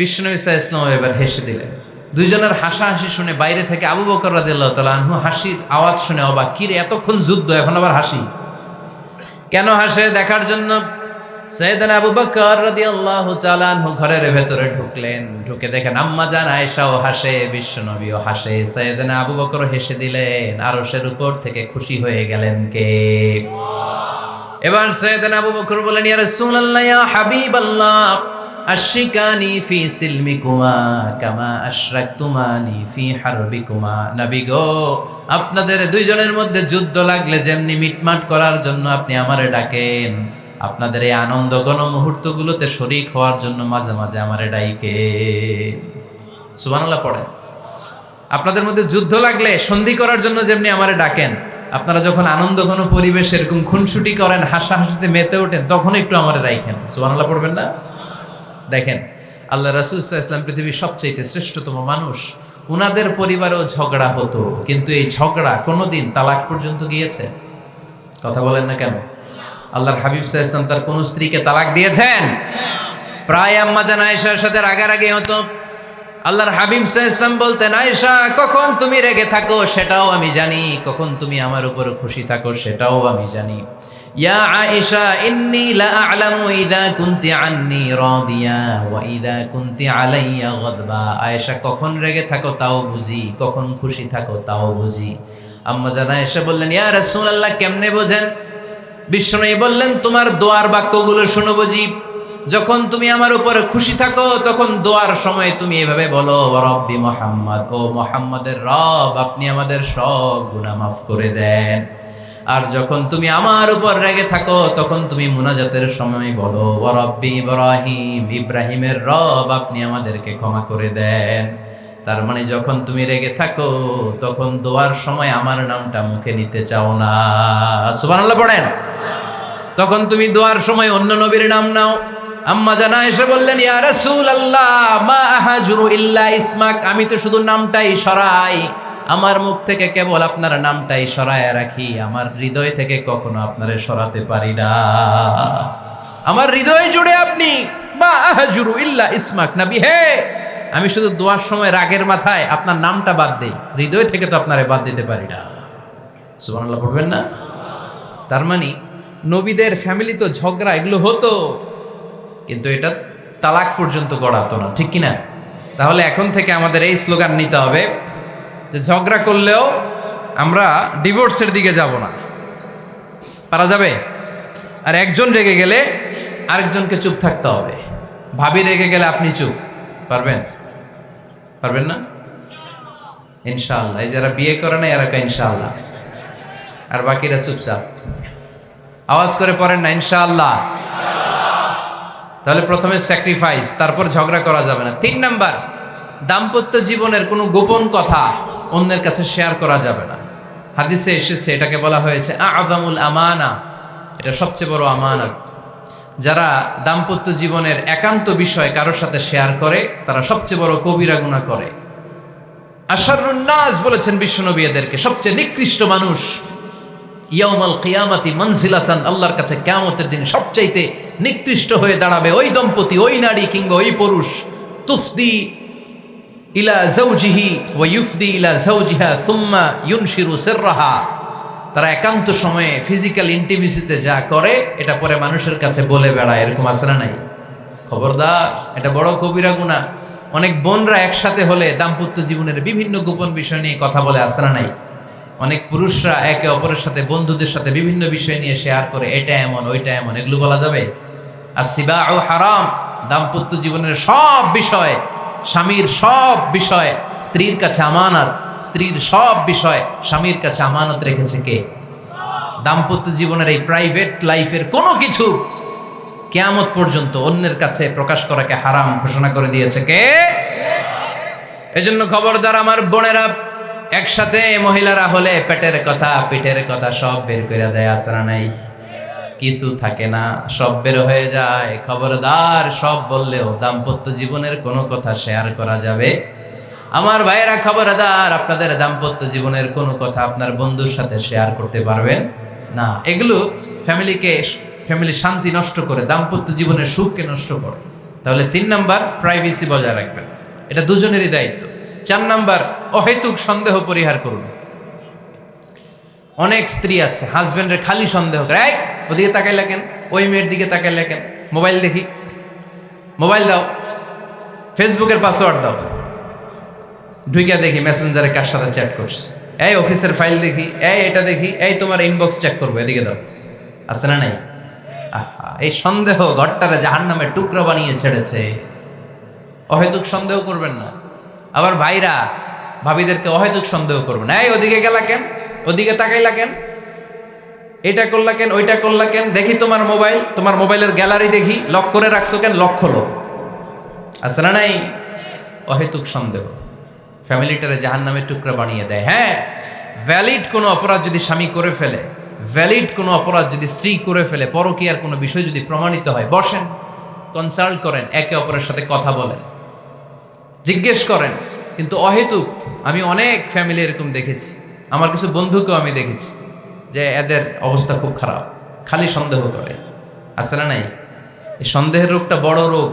বিশ্বনবী সাল্লাল্লাহু আলাইহি ওয়াসাল্লাম এবার হেসে দিলেন। দুইজনের হাসাহাসি শুনে বাইরে থেকে আবু বকর রাদিয়াল্লাহু তাআলা আনহু হাসির আওয়াজ শুনে অবাক, কিরে এতক্ষণ যুদ্ধ এখন আবার হাসি কেন? হাসে দেখার জন্য সাইয়েদানা আবু বকর রাদিয়াল্লাহু তাআলা আনহু ঘরের ভেতরে ঢুকলেন। ঢুকে দেখেন আম্মা জান আয়েশাও হাসে, বিশ্বনবীও হাসে, সাইয়েদানা আবু বকর হেসে দিলেন। আরশের উপর থেকে খুশি হয়ে গেলেন কে? এবার সাইয়েদানা আবু বকর বলেন, ইয়া রাসূলুল্লাহ, ইয়া হাবিবাল্লাহ, আশরিকানি ফি সিলমিকুমা কামা আশরাকতুমানি ফি হারবিকুমা। নবী গো, আপনাদের দুইজনের মধ্যে যুদ্ধ লাগলে যেমনি মিটমাট করার জন্য আপনি আমারে ডাকেন, আপনাদের এই আনন্দ ঘন মুহূর্তগুলোতে শরীক হওয়ার জন্য মাঝে মাঝে আমারে ডাকেন। সুবহানাল্লাহ পড়েন। আপনাদের মধ্যে যুদ্ধ লাগলে সন্ধি করার জন্য যেমনি আমারে ডাকেন, আপনারা যখন আনন্দ ঘন পরিবেশ এরকম খুনসুটি করেন, হাসাহাসিতে মেতে ওঠেন, তখন একটু আমারে রাখেন। সুবহানাল্লাহ পড়বেন না? দেখেন আল্লাহ রাসূল সাল্লাল্লাহু আলাইহি ওয়াসাল্লাম পৃথিবীর সবচেয়ে শ্রেষ্ঠতম মানুষ, উনাদের পরিবারেও ঝগড়া হতো, কিন্তু এই ঝগড়া কোনোদিন তালাক পর্যন্ত গিয়েছে? কথা বলেন না কেন? আল্লাহর হাবিব সাল্লাল্লাহু আলাইহি ওয়াসাল্লাম তার কোন স্ত্রীকে তালাক দিয়েছেন? প্রায় আম্মা জান আয়েশার সাথে রাগারাগি হতো। আল্লাহর হাবিব সাল্লাল্লাহু আলাইহি ওয়াসাল্লাম বলতেন, আয়েশা কখন তুমি রেগে থাকো সেটাও আমি জানি, কখন তুমি আমার উপর খুশি থাকো সেটাও আমি জানি। ইয়া আয়েশা ইন্নী লা আ'লামু ইযা কুনতি আন্নী রাদিয়া ওয়া ইযা কুনতি আলাইয়া গাদবা। আয়েশা কখন রেগে থাকো তাও বুঝি, কখন খুশি থাকো তাও বুঝি। আম্মা জান আয়েশা বললেন, ইয়া রাসূলুল্লাহ কেমনে বোঝেন? বিশ্বনবী বললেন, তোমার দোয়ার বাক্যগুলো শুনো বুঝি। যখন তুমি আমার উপর খুশি থাকো তখন দোয়ার সময় তুমি এভাবে বলো, রব্বি মুহাম্মদ, ও মুহাম্মাদের রব, আপনি আমাদের সব গুনাহ মাফ করে দেন। আর যখন তুমি আমার উপর রেগে থাকো তখন তুমি মুনাজাতের সময় বলো, রব্বি ইব্রাহিম, ইব্রাহিমের রব, আপনি আমাদেরকে ক্ষমা করে দেন। তার মানে যখন তুমি রেগে থাকো তখন দোয়ার সময় আমার নামটা মুখে নিতে চাও না। সুবহানাল্লাহ পড়েন। তখন তুমি দোয়ার সময় অন্য নবীর নাম নাও। আম্মা জানা এসে বললেন, ইয়া রাসূলুল্লাহ মা আহাজুরু ইল্লা ইসমাক, আমি তো শুধু নামটাই সরাই, আমার মুখ থেকে কেবল আপনার নামটাই সরায় রাখি, আমার হৃদয় থেকে কখনো আপনারে সরাতে পারি না। আমার হৃদয় জুড়ে আপনি, মা আহাজুরু ইল্লা ইসমাক, নবী হে আমি শুধু দোয়ার সময় রাগের মাথায় আপনার নামটা বাদ দেই, হৃদয় থেকে তো আপনারে বাদ দিতে পারি না। সুবহানাল্লাহ পড়বেন না? তার মানে নবীদের ফ্যামিলি তো ঝগড়া এগুলো হতো, কিন্তু এটা তালাক পর্যন্ত গড়াতো না, ঠিক কিনা? তাহলে এখন থেকে আমাদের এই স্লোগান নিতে হবে যে ঝগড়া করলেও আমরা ডিভোর্সের দিকে যাব না। পারা যাবে? আর একজন রেগে গেলে আরেকজনকে চুপ থাকতে হবে। ভাবি রেগে গেলে আপনি চুপ, পারবেন? পারবেন না? ইনশাআল্লাহ। এই যারা বিয়ে করে না এরা ইনশাআল্লাহ, আর বাকিরা চুপচাপ। আওয়াজ করে পড়েন না ইনশাআল্লাহ। তাহলে প্রথমে স্যাক্রিফাইস, তারপর ঝগড়া করা যাবে না। 3 নাম্বার, দাম্পত্য জীবনের কোনো গোপন কথা অন্যের কাছে শেয়ার করা যাবে না। হাদিসে এসেছে, এটাকে বলা হয়েছে আযমুল আমানা, এটা সবচেয়ে বড় আমানত। যারা দাম্পত্য জীবনের একান্ত বিষয় কারোর সাথে শেয়ার করে তারা সবচেয়ে বড় কবিরা গুনাহ করে। আশারুন নাস বলেছেন বিশ্বনবী এদেরকে, সবচেয়ে নিকৃষ্ট মানুষ। ইয়াউমাল কিয়ামাতি মানজিলাতান, আল্লাহর কাছে কিয়ামতের দিন সবচাইতে নিকৃষ্ট হয়ে দাঁড়াবে ওই দম্পতি, ওই নারী কিংবা ওই পুরুষ, তুফদি ইলা যাওজিহি ওয়া ইউফদি ইলা যাওজিহা সুম্মা ইউনশিরু সিররাহা, তারা একান্ত সময়ে ফিজিক্যাল ইন্টিমেসিতে যা করে এটা পরে মানুষের কাছে বলে বেড়ায়, এরকম আছে না নাই? খবরদার, এটা বড় কবিরা গুনাহ। অনেক বোনরা একসাথে হলে দাম্পত্য জীবনের বিভিন্ন গোপন বিষয় নিয়ে কথা বলে, আছে না নাই? অনেক পুরুষরা একে অপরের সাথে, বন্ধুদের সাথে বিভিন্ন বিষয় নিয়ে শেয়ার করে, এটা এমন ওইটা এমন, এগুলো বলা যাবে? আসিবাউ হারাম, দাম্পত্য জীবনের সব বিষয়, স্বামীর সব বিষয় স্ত্রীর কাছে আমানত, স্ত্রীর সব বিষয় স্বামীর কাছে আমানত রেখেছে কে? দাম্পত্য জীবনের এই প্রাইভেট লাইফের কোনো কিছু কিয়ামত পর্যন্ত অন্যের কাছে প্রকাশ করাকে হারাম ঘোষণা করে দিয়েছে কে? এজন্য খবরদার আমার বোনেরা, একসাথে মহিলারা হলে পেটের কথা পিঠের কথা সব বের করে দেয়, আছে না নাই? কিছু থাকে না, সব বের হয়ে যায়। খবরদার, সব বললেও দাম্পত্য জীবনের কোনো কথা শেয়ার করা যাবে? আমার ভাইয়েরা খবরদার, আপনাদের দাম্পত্য জীবনের কোনো কথা আপনার বন্ধুর সাথে শেয়ার করতে পারবেন না। এগুলো ফ্যামিলি শান্তি নষ্ট করে, দাম্পত্য জীবনের সুখকে নষ্ট করে। তাহলে 3 নাম্বার, প্রাইভেসি বজায় রাখবেন, এটা দুজনেরই দায়িত্ব। 4 নাম্বার, অহেতুক সন্দেহ পরিহার করুন। অনেক স্ত্রী আছে হাজবেন্ডের খালি সন্দেহ করে, এই ওদিকে তাকাই লাগেন, ওই মেয়ের দিকে তাকাই লাগেন, মোবাইল দেখি, মোবাইল দাও, ফেসবুকের পাসওয়ার্ড দাও, ঢুইকা দেখি মেসেঞ্জারে কার সাথে চ্যাট করছে, এই অফিসের ফাইল দেখি, এই এটা দেখি, এই তোমার ইনবক্স চেক করবো, এদিকে দাও, আছে না নাই? আহা, এই সন্দেহ ঘরটারে জাহান্নামের টুকরা বানিয়ে ছেড়েছে। অহেতুক সন্দেহ করবেন না। আবার ভাইরা ভাবিদেরকে অহেতুক সন্দেহ করবেন, এই ওদিকে গেলা কেন, ওদিকে তাকাইলা কেন, এটা করলা কেন, ওইটা করলা কেন, দেখি তোমার মোবাইল, তোমার মোবাইলের গ্যালারি দেখি, লক করে রাখছো কেন, লক খোলো, আছে না নাই? অহেতুক সন্দেহ ফ্যামিলিটারে জাহান্নামের টুকরা বানিয়ে দেয়। হ্যাঁ, ভ্যালিড কোনো অপরাধ যদি স্বামী করে ফেলে, ভ্যালিড কোনো অপরাধ যদি স্ত্রী করে ফেলে, পরকীয়ার কোনো বিষয় যদি প্রমাণিত হয়, বসেন, কনসাল্ট করেন, একে অপরের সাথে কথা বলেন, জিজ্ঞেস করেন। কিন্তু অহেতুক, আমি অনেক ফ্যামিলি এরকম দেখেছি, আমার কিছু বন্ধুকেও আমি দেখেছি যে এদের অবস্থা খুব খারাপ, খালি সন্দেহ করে, আছে না নাই? এই সন্দেহের রোগটা বড় রোগ,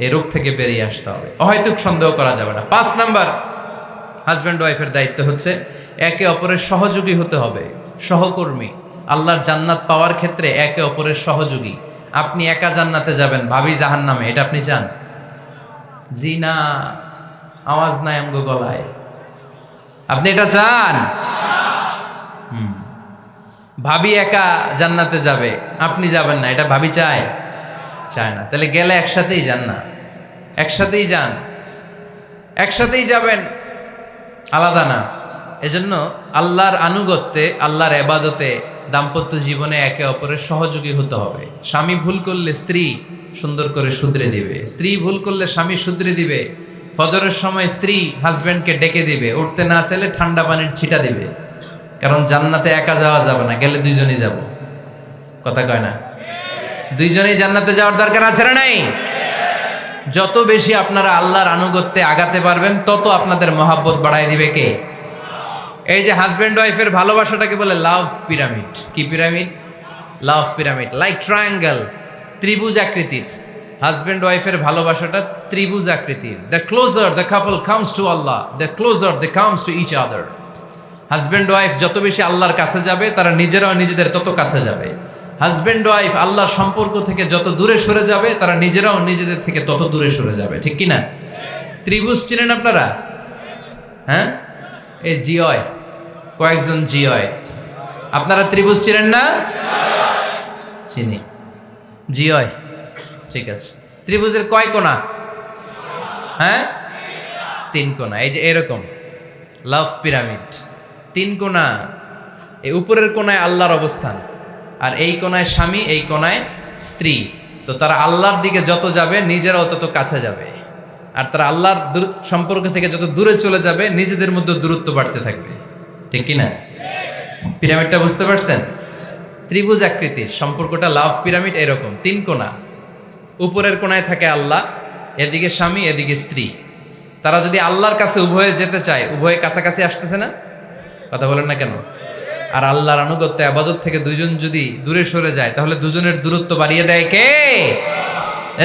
এই রোগ থেকে বেরিয়ে আসতে হবে। অহেতুক সন্দেহ করা যাবে না। 5 নাম্বার, হাজব্যান্ড ওয়াইফের দায়িত্ব হচ্ছে একে অপরের সহযোগী হতে হবে, সহকর্মী। আল্লাহর জান্নাত পাওয়ার ক্ষেত্রে একে অপরের সহযোগী। আপনি একা জান্নাতে যাবেন, ভাবি জাহান্নামে, এটা আপনি চান? জি না, আওয়াজ নাই আমগো গলায়, আপনি এটা চান? ভাবি একা জান্নাতে যাবে, আপনি যাবেন না, এটা ভাবি চায়? চায় না। তাহলে গেলে একসাথেই যান না, একসাথেই যান, একসাথেই যাবেন, আলাদা না। এজন্য আল্লাহর আনুগত্যে, আল্লাহর ইবাদতে, দাম্পত্য জীবনে একে অপরের সহযোগী হতে হবে। স্বামী ভুল করলে স্ত্রী সুন্দর করে শুধরে দিবে, স্ত্রী ভুল করলে স্বামী শুধরে দিবে। ফজরের সময় স্ত্রী হাজবেন্ডকে ডেকে দিবে, উঠতে না চাইলে ঠান্ডা পানির ছিটা দিবে, কারণ জান্নাতে একা যাওয়া যাবে না, গেলে দুইজনই যাব। কথা কয় না? দুইজনেই জান্নাতে যাওয়ার দরকার আছে না নাই? যত বেশি আপনারা আল্লাহর আনুগত্যে আগাতে পারবেন, তত আপনাদের মহাব্বত বাড়ায় দিবে কে? এই যে হাজব্যান্ড ওয়াইফের ভালোবাসাটাকে বলে লাভ পিরামিড। কি pyramid? Love pyramid, like triangle, ত্রিভুজ আকৃতির। হাজব্যান্ড ওয়াইফের ভালোবাসাটা ত্রিভুজ আকৃতির। The closer the couple comes to Allah, the closer they comes to each other. Husband wife যত বেশি আল্লাহর কাছে যাবে, তারা নিজেরাও নিজেদের তত কাছে যাবে। হাজব্যান্ড ওয়াইফ আল্লাহর সম্পর্ক থেকে যত দূরে সরে যাবে, তারা নিজেরাও নিজেদের থেকে তত দূরে সরে যাবে। ঠিক কি না? ত্রিভুজ চিনেন আপনারা? হ্যাঁ, এই জিওয় কয়েকজন জিওয়, আপনারা ত্রিভুজ চিনেন না? চিনি। জিওয়, ঠিক আছে। ত্রিভুজের কয় কোণা? হ্যাঁ, 3 কোণা। এই যে এরকম লাভ পিরামিড, 3 কোণা। এই উপরের কোণায় আল্লাহর অবস্থান, আর এই কোণায় স্বামী, এই কোণায় স্ত্রী। তো তারা আল্লাহর দিকে যত যাবে, নিজেরাও তত কাছে যাবে। আর তারা আল্লাহর সম্পর্ক থেকে যত দূরে চলে যাবে, নিজেদের মধ্যে দূরত্ব বাড়তে থাকবে। ঠিক কি না? পিরামিডটা বুঝতে পারছেন? ত্রিভুজ আকৃতির সম্পর্কটা লাভ পিরামিড এরকম, 3 কোণা। উপরের কোণায় থাকে আল্লাহ, এদিকে স্বামী, এদিকে স্ত্রী। তারা যদি আল্লাহর কাছে উভয়ে যেতে চায়, উভয়ে কাছাকাছি আসতেছে না? কথা বলেন না কেন? আর আল্লাহর আনুগত্য আবাদত থেকে দুইজন যদি দূরে সরে যায়, তাহলে দুজনের দূরত্ব বাড়িয়ে দেয় কে?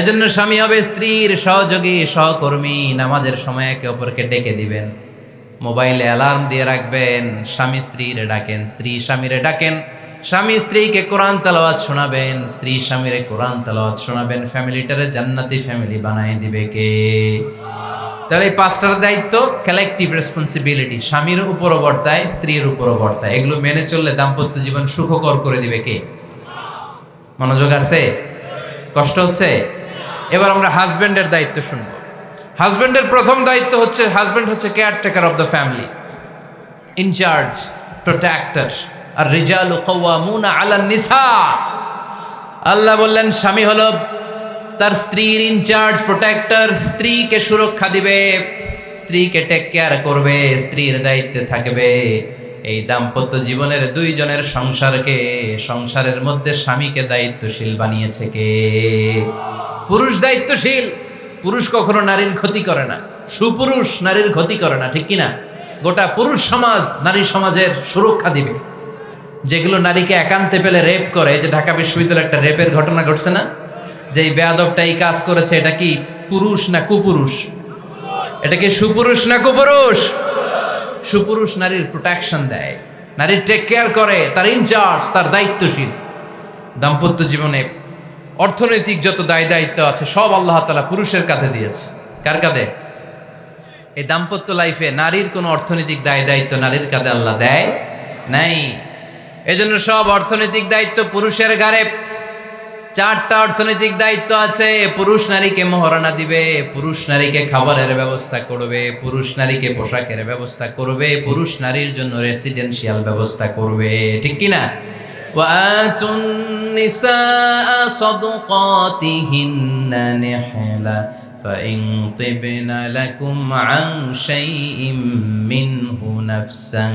এজন্য স্বামী হবে স্ত্রীর সহযোগী, সহকর্মী। নামাজের সময় একে অপরকে ডেকে দিবেন, মোবাইলে অ্যালার্ম দিয়ে রাখবেন। স্বামী স্ত্রীরে ডাকেন, স্ত্রী স্বামীরে ডাকেন। স্বামী স্ত্রীকে কোরআন তেলাওয়াত শোনাবেন, স্ত্রী স্বামীরে কোরআন তেলাওয়াত শোনাবেন। ফ্যামিলিটারে জান্নাতি ফ্যামিলি বানায় দিবে কে? তাহলে এই 5টার দায়িত্ব কালেকটিভ রেসপন্সিবিলিটি, স্বামীর উপরও বর্তায়, স্ত্রীর উপরও বর্তায়। এগুলো মেনে চললে দাম্পত্য জীবন সুখকর করে দিবে কে? মনোযোগ আছে? কষ্ট হচ্ছে? এবার আমরা হাজব্যান্ডের দায়িত্ব শুনবো। হাজব্যান্ডের প্রথম দায়িত্ব হচ্ছে, হাজব্যান্ড হচ্ছে caretaker of the family, incharge, protector. আর রিজালু কাওয়ামুনা আলান নিসা। আল্লাহ বললেন স্বামী হলো তার স্ত্রীর ইনচার্জ, প্রোটেক্টর। স্ত্রীকে সুরক্ষা দিবে, স্ত্রীকে টেক কেয়ার করবে, স্ত্রীর দায়িত্বে থাকবে। এই দাম্পত্য জীবনের দুইজনের সংসারকে, সংসারের মধ্যে স্বামীকে দায়িত্বশীল বানিয়েছে কে? পুরুষ দায়িত্বশীল। পুরুষ কখনো নারীর ক্ষতি করে না, সুপুরুষ নারীর ক্ষতি করে না। ঠিক কিনা? গোটা পুরুষ সমাজ নারী সমাজের সুরক্ষা দিবে। যেগুলো নারীকে একান্তে পেলে রেপ করে, যে ঢাকা বিশ্ববিদ্যালয়ে একটা রেপের ঘটনা ঘটছে না, যে এই বেয়াদবটা এই কাজ করেছে, এটা কি পুরুষ না কুপুরুষ? এটা কি সুপুরুষ না কুপুরুষ? সুপুরুষ নারীর প্রোটেকশন দেয়, নারীর টেক কেয়ার করে, তার ইনচার্জ, তার দায়িত্বশীল। দাম্পত্য জীবনে অর্থনৈতিক যত দায় দায়িত্ব আছে, সব আল্লাহ তাআলা পুরুষের কাঁধে দিয়েছে। কার কাঁধে? এই দাম্পত্য লাইফে নারীর কোনো অর্থনৈতিক দায় দায়িত্ব নারীর কাঁধে আল্লাহ দেয় নাই। এজন্য সব অর্থনৈতিক দায়িত্ব পুরুষের ঘাড়ে। 4টা অর্থনৈতিক দায়িত্ব আছে। পুরুষ নারীকে মহারণা দিবে, পুরুষ নারীকে খাবারের ব্যবস্থা করবে, পুরুষ নারীকে পোশাকের ব্যবস্থা করবে, পুরুষ নারীর জন্য রেসিডেন্সিয়াল ব্যবস্থা করবে। ঠিক কিনা? ওয়াতুন নিসা সাদকাতিহিন্না নিহলা ফাইন তিবনা লাকুম আন শাইইম মিনহু নাফসান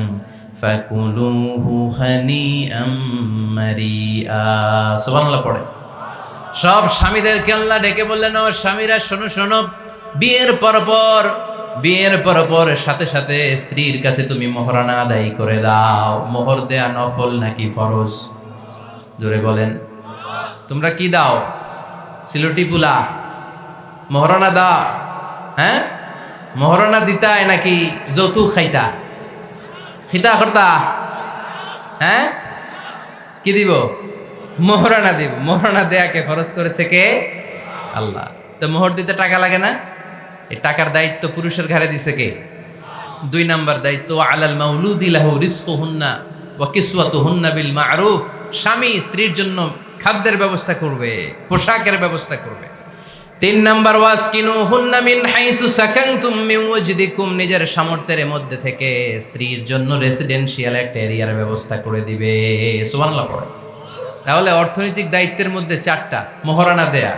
ফাকুলুহু হানিআম মারিআ। সুবহানাল্লাহ পড়ে। সব স্বামীদেরকে আল্লাহ ডেকে বললেন, ও স্বামীরা শোনো শোনো, বিয়ের পর সাথে সাথে স্ত্রীর কাছে তুমি মোহরানা আদায় করে দাও। মোহর দেয়া নফল নাকি ফরজ? জোরে বলেন। তোমরা কি দাও? সিলুটি পুলা মোহরানা দাও? হ্যাঁ, মোহরানা দিতায় নাকি যৌতুক খাইতা? খিতা করতা? হ্যাঁ, কি দিব? মোহরানা দিব। মোহরানা দেয়াকে ফরজ করেছে কে? আল্লাহ। তো মোহর দিতে টাকা লাগে না? এই টাকার দায়িত্ব পুরুষের ঘাড়ে দিছে কে? 2 নাম্বার দায়িত্ব, আলাল মাউলুদি লাহু রিজকুহুন্না ওয়া কিসওয়াতুহুন্না বিল মা'রুফ। স্বামী স্ত্রীর জন্য খাদ্যের ব্যবস্থা করবে, পোশাকের ব্যবস্থা করবে। 3 নাম্বার, ওয়াসকিনুহুন্না মিন হাইসু সাকানতুম মিন ওয়াজদিকুম। নিজের সামর্থ্যের মধ্যে থেকে স্ত্রীর জন্য রেসিডেন্সিয়াল একটা এরিয়ার ব্যবস্থা করে দিবে। সুবহানাল্লাহ পড়ে। তাহলে অর্থনৈতিক দায়িত্বের মধ্যে 4টা: মোহরানা দেয়া,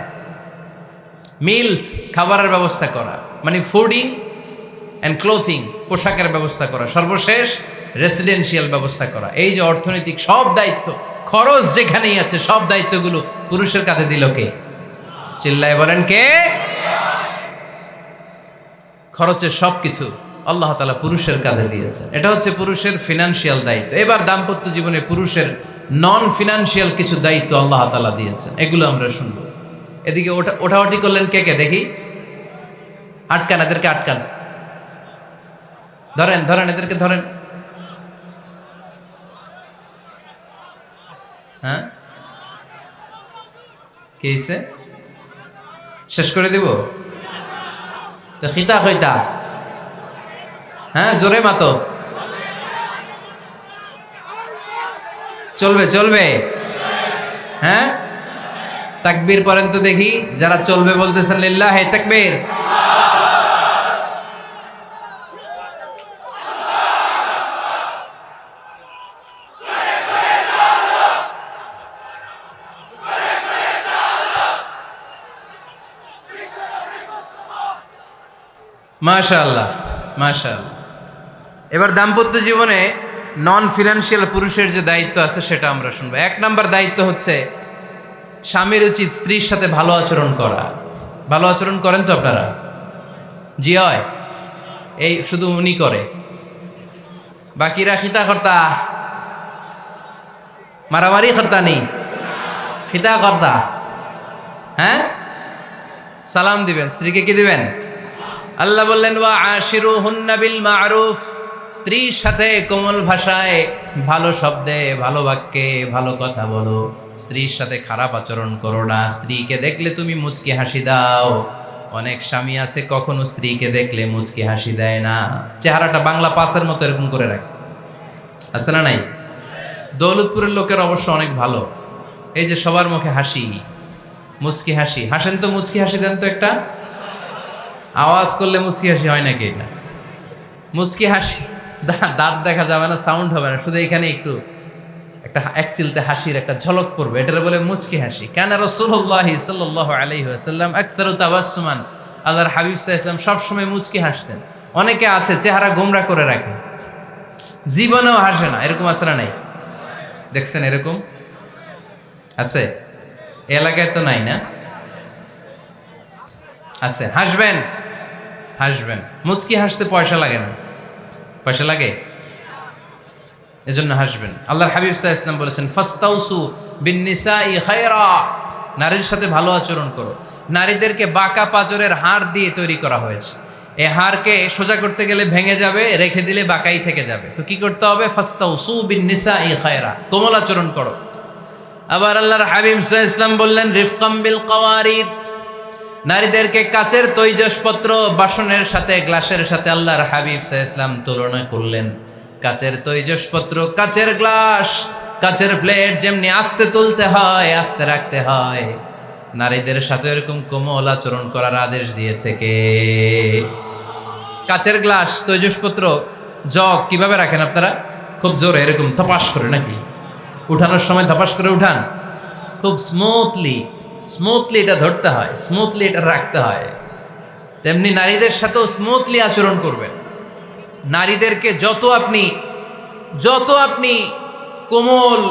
মিলস খাবারের ব্যবস্থা করা, মানে ফুডিং অ্যান্ড ক্লোথিং, পোশাকের ব্যবস্থা করা, সর্বশেষ রেসিডেন্সিয়াল ব্যবস্থা করা। এই যে অর্থনৈতিক সব দায়িত্ব, খরচ যেখানেই আছে সব দায়িত্বগুলো পুরুষের কাঁধে দিল কে? চিল্লায় বলেন কে? খরচের সব কিছু আল্লাহ তাআলা পুরুষের কাঁধে দিয়েছেন। এটা হচ্ছে পুরুষের ফিনান্সিয়াল দায়িত্ব। এবার দাম্পত্য জীবনে পুরুষের নন ফিনান্সিয়াল কিছু দায়িত্ব আল্লাহ তাআলা দিয়েছেন, এগুলো আমরা শুনবো। এদিকে ওঠাওটি করলেন কে কে দেখি? আটকান, এদেরকে আটকান, ধরেন ধরেন, এদেরকে ধরেন। হ্যাঁ, কি হয়েছে? শেষ করে দিব তো? খিতা খৈতা, হ্যাঁ জোরে মাতো, চলবে চলবে, হ্যাঁ তাকবীর পড়েন তো দেখি, যারা চলবে বলতেছেন লিল্লাহে তাকবীর। মাশাআল্লাহ মাশাআল্লাহ। এবার দাম্পত্য জীবনে নন ফিনান্সিয়াল পুরুষের যে দায়িত্ব আছে সেটা আমরা শুনবো। এক নাম্বার দায়িত্ব হচ্ছে স্বামীর উচিত স্ত্রীর সাথে ভালো আচরণ করা। ভালো আচরণ করেন তো আপনারা? জি হয়, এই শুধু উনি করে, বাকিরা খিতা কর্তা, মারামারি কর্তা নেই, খিতা কর্তা। হ্যাঁ, সালাম দিবেন, স্ত্রীকে কি দিবেন? আল্লাহ বললেন ওয়া আশিরুহুন্না বিল মারুফ, স্ত্রীর সাথে কোমল ভাষায়, ভালো শব্দে, ভালো বাক্যে ভালো কথা বলো। স্ত্রীর সাথে খারাপ আচরণ করো না। স্ত্রীকে দেখলে তুমি মুচকি হাসি দাও। অনেক স্বামী আছে কখনো স্ত্রীকে দেখলে মুচকি হাসি দেয় না, চেহারাটা বাংলা পাসের মতো এরকম করে রাখে, আছে না নাই? দৌলতপুরের লোকের অবশ্য অনেক ভালো, এই যে সবার মুখে হাসি, মুচকি হাসি। হাসেন তো, মুচকি হাসি দেন তো একটা, আওয়াজ করলে মুচকি হাসি হয় নাকি? এটা মুচকি হাসি, দাঁত দেখা যাবে না, সাউন্ড হবে না, শুধু এখানে একটু একটা এক চিলতে হাসির একটা ঝলক পড়বে, এটার বলে মুচকি হাসি। কেন রাসূলুল্লাহ সাল্লাল্লাহু আলাইহি ওয়াসাল্লাম আকসারু তাবাসসুমান, আল্লাহর হাবিব সাল্লাল্লাহু আলাইহি ওয়াসাল্লাম সব সময় মুচকি হাসতেন। অনেকে আছে চেহারা গোমরা করে রাখে, জীবনেও হাসে না, এরকম আছে না নাই? দেখছেন এরকম আছে? এলাকায় তো নাই না? আছে। হাসবেন হাসবেন, মুচকি হাসতে পয়সা লাগে না, পয়সা লাগে, এজন্য হাসবেন। আল্লাহর হাবিব সাল্লাল্লাহু আলাইহি ওয়াসাল্লাম বলেছেন ফাস্তাউসু বিন-নিসাই খায়রা, নারীর সাথে ভালো আচরণ করো। নারীদেরকে বাঁকা পাঁজরের হাড় দিয়ে তৈরি করা হয়েছে। এই হাড়কে সোজা করতে গেলে ভেঙে যাবে, রেখে দিলে বাঁকাই থেকে যাবে। তো কি করতে হবে? ফাস্তাউসু বিন-নিসাই খায়রা, কোমল আচরণ করো। আবার আল্লাহর হাবিব সাল্লাল্লাহু আলাইহি ওয়াসাল্লাম বললেন রিফকাম বিল কাওয়ারিদ, নারীদেরকে কাচের তৈজসপত্র, বাসনের সাথে, গ্লাসের সাথে আল্লাহর হাবিব সাল্লাল্লাহু আলাইহি ওয়াসাল্লাম তুলনা করলেন। কাচের তৈজসপত্র, কাচের গ্লাস, কাচের প্লেট যেমনি আস্তে তুলতে হয়, আস্তে রাখতে হয়, নারীদের সাথে এরকম কোমল আচরণ করার আদেশ দিয়েছে কে? কাচের গ্লাস, তৈজসপত্র, জগ কিভাবে রাখেন আপনারা? খুব জোরে এরকম ধপাস করে নাকি? উঠানোর সময় ধপাস করে উঠান? খুব স্মুথলি এটা ধরতে হয়, স্মুথলি এটা রাখতে হয়। তেমনি নারীদের সাথেও স্মুথলি আচরণ করবেন। নারীদেরকে যত আপনি কোমল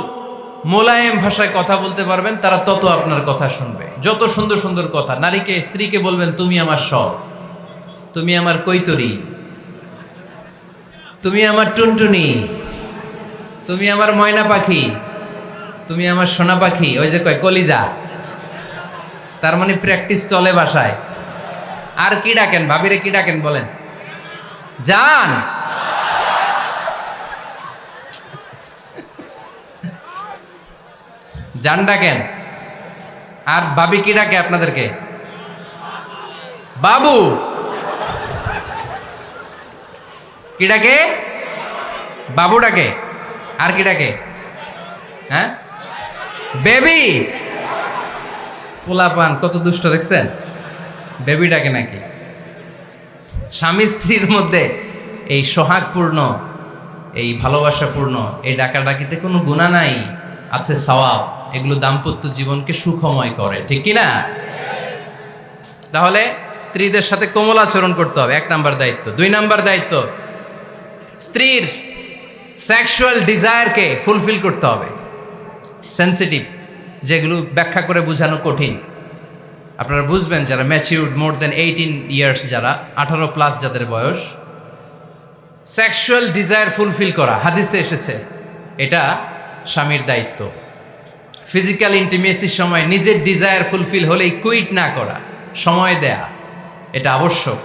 মোলায়েম ভাষায় কথা বলতে পারবেন, তারা তত আপনার কথা শুনবে। যত সুন্দর সুন্দর কথা, নারীকে, স্ত্রীকে বলবেন তুমি আমার সব, তুমি আমার কৈতরি, তুমি আমার টুনটুনি, তুমি আমার ময়না পাখি, তুমি আমার সোনা পাখি। ওই যে কয় কলিজা, তার মানে প্র্যাকটিস চলে বাসায়। আর কি ডাকেন? ভাবিরে কি ডাকেন বলেন? জান। জান ডাকেন। আর ভাবি কি ডাকে আপনাদেরকে? বাবু। কি ডাকে? বাবু ডাকে। আর কি ডাকে? হ্যাঁ, বেবি। পোলাপান কত দুষ্ট দেখছেন, বেবি ডাকে নাকি? স্বামী স্ত্রীর মধ্যে এই সোহাগপূর্ণ, এই ভালোবাসাপূর্ণ এই ডাকাডাকিতে কোনো গুনাহ নাই, আছে সওয়াব। এগুলো দাম্পত্য জীবনকে সুখময় করে, ঠিক কি না? তাহলে স্ত্রীদের সাথে কোমল আচরণ করতে হবে, 1 নাম্বার দায়িত্ব। 2 নাম্বার দায়িত্ব, স্ত্রীর সেক্সুয়াল ডিজায়ারকে ফুলফিল করতে হবে। সেন্সিটিভ, যেগুলো ব্যাখ্যা করে বোঝানো কঠিন, আপনারা বুঝবেন যারা ম্যাচিউরড, মোর দ্যান 18 ইয়ার্স, যারা 18+ যাদের বয়স, সেক্সুয়াল ডিজায়ার ফুলফিল করা হাদিসে এসেছে, এটা স্বামীর দায়িত্ব। ফিজিক্যাল ইন্টিমেসির সময় নিজের ডিজায়ার ফুলফিল হলেই কুইট না করা, সময় দেয়া, এটা আবশ্যক।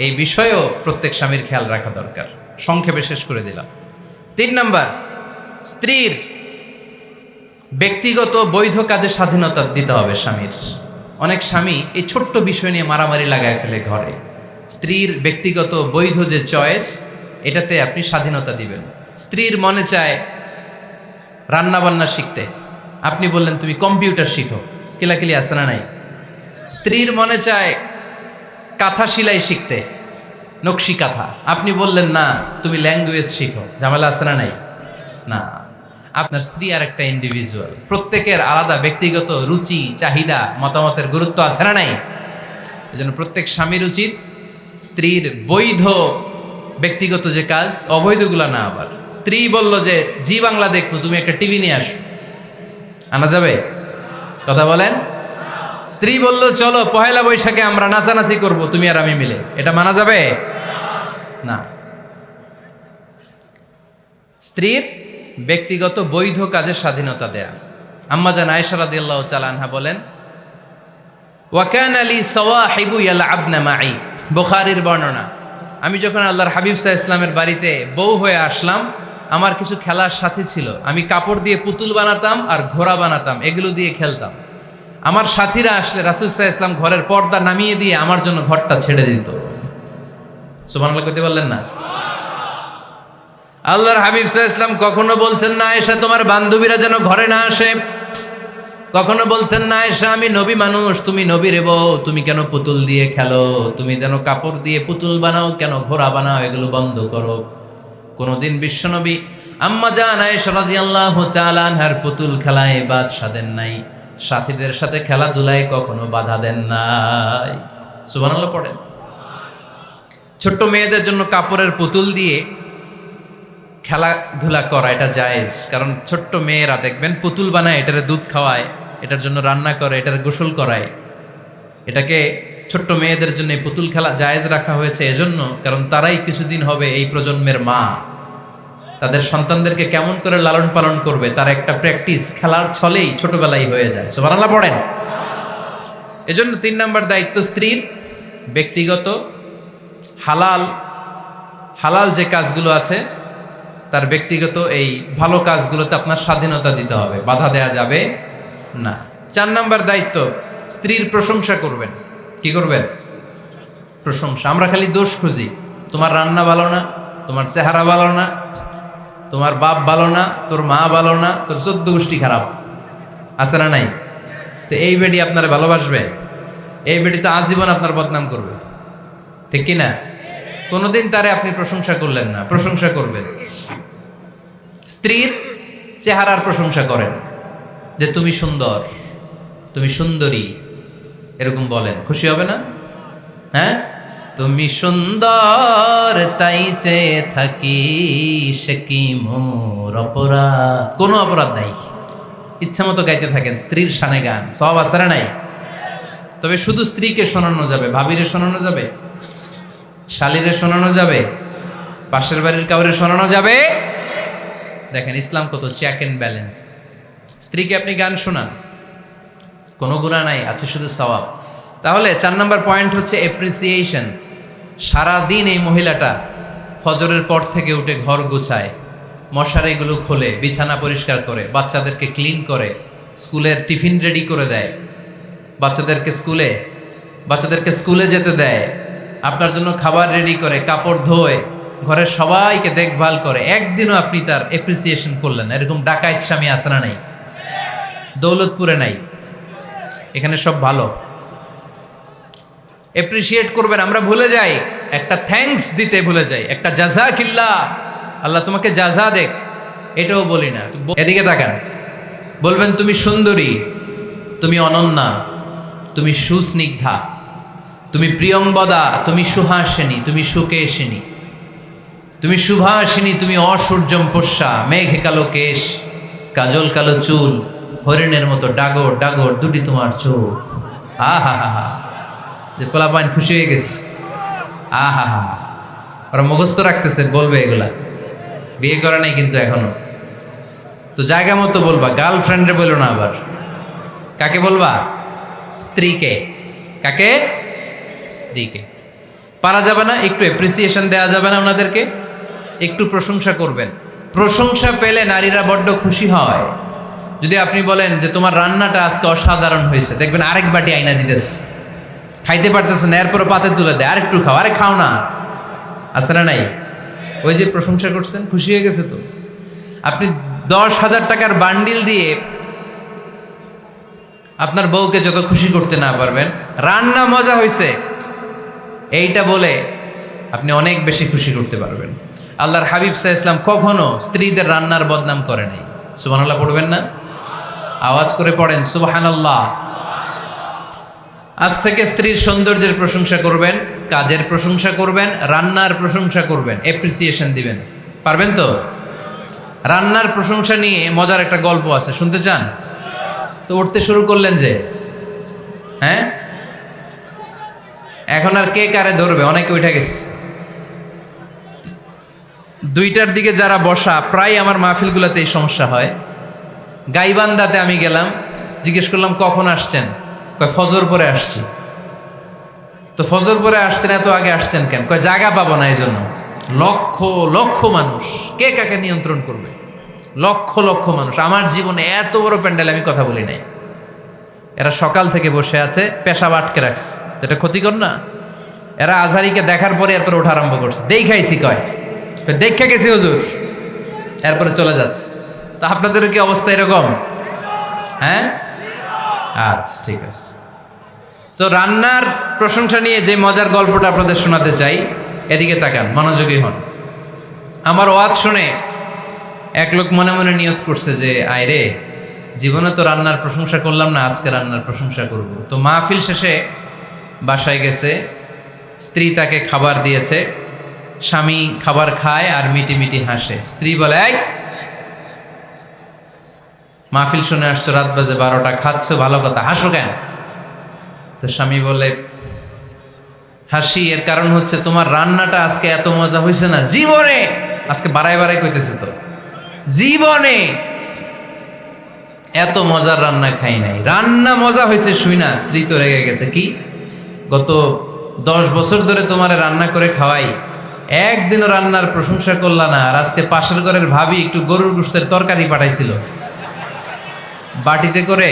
এই বিষয়েও প্রত্যেক স্বামীর খেয়াল রাখা দরকার। সংক্ষেপে শেষ করে দিলাম। 3 নাম্বার, স্ত্রীর ব্যক্তিগত বৈধ কাজে স্বাধীনতা দিতে হবে স্বামীর। অনেক স্বামী এই ছোট্ট বিষয় নিয়ে মারামারি লাগায় ফেলে ঘরে। স্ত্রীর ব্যক্তিগত বৈধ যে চয়েস, এটাতে আপনি স্বাধীনতা দিবেন। স্ত্রীর মনে চায় রান্নাবান্না শিখতে, আপনি বললেন তুমি কম্পিউটার শিখো, কিলাকিলি আছে না নাই? স্ত্রীর মনে চায় কাঁথা সেলাই শিখতে, নকশি কাঁথা, আপনি বললেন না তুমি ল্যাঙ্গুয়েজ শিখো, ঝামেলা আছে না নাই? না, আপনার স্ত্রী আর একটা ইন্ডিভিজুয়াল, প্রত্যেকের আলাদা ব্যক্তিগত রুচি, চাহিদা, মতামতের গুরুত্ব আছে না নাই? এজন্য প্রত্যেক স্বামীর উচিত স্ত্রীর বৈধ ব্যক্তিগত যে কাজ, অবৈধগুলা না। আবার স্ত্রী বলল যে জি বাংলা দেখবো, তুমি একটা টিভি নিয়ে আসো, আনা যাবে? কথা বলেন। স্ত্রী বলল চলো পহেলা বৈশাখে আমরা নাচানাচি করব তুমি আর আমি মিলে, এটা মানা যাবে না। স্ত্রীর ব্যক্তিগত বৈধ কাজে স্বাধীনতা দেয়া। আম্মা জান আয়েশা রাদিয়াল্লাহু তাআলা আনহা বলেন, ওয়া কানা লি সাওয়াহিবু ইয়ালআবনা মাই, বুখারীর বর্ণনা, আমি যখন আল্লাহর হাবিব সাল্লাল্লাহু আলাইহি ওয়াসাল্লামের বাড়িতে বউ হয়ে আসলাম, আমার কিছু খেলার সাথী ছিল। আমি কাপড় দিয়ে পুতুল বানাতাম আর ঘোড়া বানাতাম, এগুলো দিয়ে খেলতাম। আমার সাথীরা আসলে রাসূল সাল্লাল্লাহু আলাইহি ওয়াসাল্লাম ঘরের পর্দা নামিয়ে দিয়ে আমার জন্য ঘরটা ছেড়ে দিত। সুবহানাল্লাহ কইতে পারলেন না? আল্লাহর হাবিব সাল্লাল্লাহু আলাইহি ওয়াসাল্লাম কখনো বলতেন না আয়েশা তোমার বান্ধবীরা যেন ঘরে না আসে, কখনো বলতেন না আয়েশা আমি নবী মানুষ, তুমি নবীর বউ, তুমি কেন পুতুল দিয়ে খেলো, তুমি যেন কাপড় দিয়ে পুতুল বানাও, কেন ঘোড়া বানাও, এগুলো বন্ধ করো। কোনদিন বিশ্বনবী আম্মা জান আয়েশা রাদিয়াল্লাহু তাআলা আনহার পুতুল খেলায় বাদ সাধেন নাই, সাথীদের সাথে খেলাধুলায় কখনো বাধা দেন নাই। সুবহানাল্লাহ পড়েন। ছোট্ট মেয়েদের জন্য কাপড়ের পুতুল দিয়ে খেলাধুলা করা এটা জায়েজ, কারণ ছোট্ট মেয়েরা দেখবেন পুতুল বানায়, এটারে দুধ খাওয়ায়, এটার জন্য রান্না করে, এটার গোসল করায়। এটাকে ছোট্ট মেয়েদের জন্য এই পুতুল খেলা জায়েজ রাখা হয়েছে এজন্য, কারণ তারাই কিছুদিন হবে এই প্রজন্মের মা। তাদের সন্তানদেরকে কেমন করে লালন পালন করবে তার একটা প্র্যাকটিস খেলার ছলেই ছোটবেলায় হয়ে যায়। সুবহানাল্লাহ পড়েন। এজন্য 3 নাম্বার দায়িত্ব স্ত্রীর ব্যক্তিগত হালাল যে কাজগুলো আছে তার ব্যক্তিগত এই ভালো কাজগুলোতে আপনার স্বাধীনতা দিতে হবে, বাধা দেয়া যাবে না। 4 নাম্বার দায়িত্ব, স্ত্রীর প্রশংসা করবেন। কি করবেন? প্রশংসা। আমরা খালি দোষ খুঁজি, তোমার রান্না ভালো না, তোমার চেহারা ভালো না, তোমার বাপ ভালো না, তোর মা ভালো না, তোর 14 গোষ্ঠী খারাপ, আছে না নাই? তো এই বেডি আপনার ভালোবাসবে? এই বেডি তো আজীবন আপনার বদনাম করবে, ঠিক কি না? কোনোদিন তারে আপনি প্রশংসা করলেন না, প্রশংসা করবেন। স্ত্রীর চেহারার প্রশংসা করেন, যে তুমি সুন্দর, তুমি সুন্দরী, এরকম বলেন, খুশি হবে না? হ্যাঁ, তুমি সুন্দর তাই চেয়ে থাকি, সে কি মোর অপরাধ? কোনো অপরাধ নাই, ইচ্ছা মতো গাইতে থাকেন স্ত্রীর শানে গান, সব আসারে নাই। তবে শুধু স্ত্রীকে শোনানো যাবে, ভাবিরে শোনানো যাবে, শালীরে শোনানো যাবে, পাশের বাড়ির কাউরে শোনানো যাবে? দেখেন ইসলাম কত চেক এন্ড ব্যালেন্স। স্ত্রীকে আপনি গান শোনান, কোনো গুনাহ নাই, আছে শুধু সওয়াব। তাহলে 4 নম্বর পয়েন্ট হচ্ছে অ্যাপ্রিসিয়েশন। সারাদিন এই মহিলাটা ফজরের পর থেকে উঠে ঘর গুছায়, মশারিগুলো খোলে, বিছানা পরিষ্কার করে, বাচ্চাদেরকে ক্লিন করে, স্কুলের টিফিন রেডি করে দেয়, বাচ্চাদেরকে স্কুলে যেতে দেয়, আপনার জন্য খাবার রেডি করে, কাপড় ধোয়, ঘরের সবাইকে দেখভাল করে। একদিনও আপনি তার অ্যাপ্রিসিয়েশন করলেন? এরকম ডাকাইত স্বামী আছে না নাই? দৌলতপুরে নাই, এখানে সব ভালো। অ্যাপ্রিসিয়েট করবেন। আমরা ভুলে যাই, একটা থ্যাঙ্কস দিতে ভুলে যাই, একটা জাযাকিল্লাহ, আল্লাহ তোমাকে জাযা দেখ, এটাও বলি না। এদিকে তাকান, বলবেন তুমি সুন্দরী, তুমি অনন্যা, তুমি সুস্নিগ্ধা, তুমি প্রিয়ংবদা, তুমি সুহাসিনী, তুমি সুকেশিনী, তুমি সুভাষিনী, তুমি অসূর্যম পোষ্যা, মেঘে কালো কেশ, কাজল কালো চুল, হরিণের মতো ডাগর ডাগর দুটি তোমার চোখ। আহা হা হা, যে পোলাপাইন খুশি হয়ে গেছে। আহা হা, ওরা মুখস্থ রাখতেছে, বলবে এগুলা। বিয়ে করে নাই কিন্তু এখনো, তো জায়গা মতো বলবা। গার্লফ্রেন্ডে বলো না আবার। কাকে বলবা? স্ত্রীকে। কাকে? স্ত্রীকে। পারা যাবে না? একটু অ্যাপ্রিসিয়েশন দেওয়া যাবে না ওনাদেরকে? একটু প্রশংসা করবেন। প্রশংসা পেলে নারীরা বড্ড খুশি হয়। যদি আপনি বলেন যে তোমার রান্নাটা আজকে অসাধারণ হয়েছে, দেখবেন আরেক বাটি আইনা দিতেছে, খাইতে পারতেছে না, এরপর পাতে তুলে দেয়, আরেকটু খাও, আরে খাও না। আছে না নাই? ওই যে প্রশংসা করছেন, খুশি হয়ে গেছে তো। আপনি 10,000 টাকার বান্ডিল দিয়ে আপনার বউকে যত খুশি করতে না পারবেন, রান্না মজা হয়েছে এইটা বলে আপনি অনেক বেশি খুশি করতে পারবেন। আল্লাহর হাবিব সাল্লাল্লাহু আলাইহি ওয়াসাল্লাম কখনো স্ত্রীদের রান্নার বদনাম করে নাই। সুবহানাল্লাহ পড়বেন না? আওয়াজ করে পড়েন সুবহানাল্লাহ। আজ থেকে স্ত্রীর সৌন্দর্যের প্রশংসা করবেন, কাজের প্রশংসা করবেন, রান্নার প্রশংসা করবেন, অ্যাপ্রিসিয়েশন দিবেন। পারবেন তো? রান্নার প্রশংসা নিয়ে মজার একটা গল্প আছে, শুনতে চান? তো উঠতে শুরু করলেন যে, হ্যাঁ, এখন আর কে কারে ধরবে? অনেকে উঠে গেছে। 2টার দিকে যারা বসা, প্রায় আমার মাহফিলগুলোতে এই সমস্যা হয়। গাইবান্ধাতে আমি গেলাম, জিজ্ঞেস করলাম কখন আসছেন? কয় ফজর পরে আসছি। তো ফজর পরে আসছেন, এত আগে আসছেন কেন? কয় জায়গা পাবো না এই জন্য। লক্ষ লক্ষ মানুষ, কে কাকে নিয়ন্ত্রণ করবে? লক্ষ লক্ষ মানুষ। আমার জীবনে এত বড় প্যান্ডেল আমি কথা বলি নাই। এরা সকাল থেকে বসে আছে, পেশাব আটকে রাখছে, এটা ক্ষতিকর না? এরা আজহারিকে দেখার পরে এরপর ওঠা আরম্ভ করছে। দেখাইছি, কয় দেখা গেছি হুজুর, এরপরে চলে যাচ্ছে। তা আপনাদেরও কি অবস্থা এরকম? হ্যাঁ, আচ্ছা ঠিক আছে। তো রান্নার প্রশংসা নিয়ে যে মজার গল্পটা আপনাদের শোনাতে চাই, এদিকে তাকান, মনোযোগী হন। আমার ওয়াজ শুনে এক লোক মনে মনে নিয়ত করছে যে আয় রে, জীবনে তো রান্নার প্রশংসা করলাম না, আজকে রান্নার প্রশংসা করব। তো মাহফিল শেষে বাসায় গেছে, স্ত্রী তাকে খাবার দিয়েছে, স্বামী খাবার খায় আর মিটি মিটি হাসে। স্ত্রী বলে, এই মাহফিল শুনে আসছো, রাত বাজে 12টা, খাচ্ছ ভালো কথা, হাসো কেন? তো স্বামী বলে, হাসি এর কারণ হচ্ছে তোমার রান্নাটা আজকে এত মজা হয়েছে না জীবনে, আজকে বাড়াই বাড়াই কইতেছে, তো জীবনে এত মজার রান্না খাই নাই। রান্না মজা হয়েছে শুই না। স্ত্রী তো রেগে গেছে, কি গত 10 বছর ধরে তোমার রান্না করে খাওয়াই, একদিনও রান্নার প্রশংসা করলা না, আর আজকে পাশের ঘরের ভাবি একটু গরুর গোশতের তরকারি পাঠাইছিল বাটিতে করে,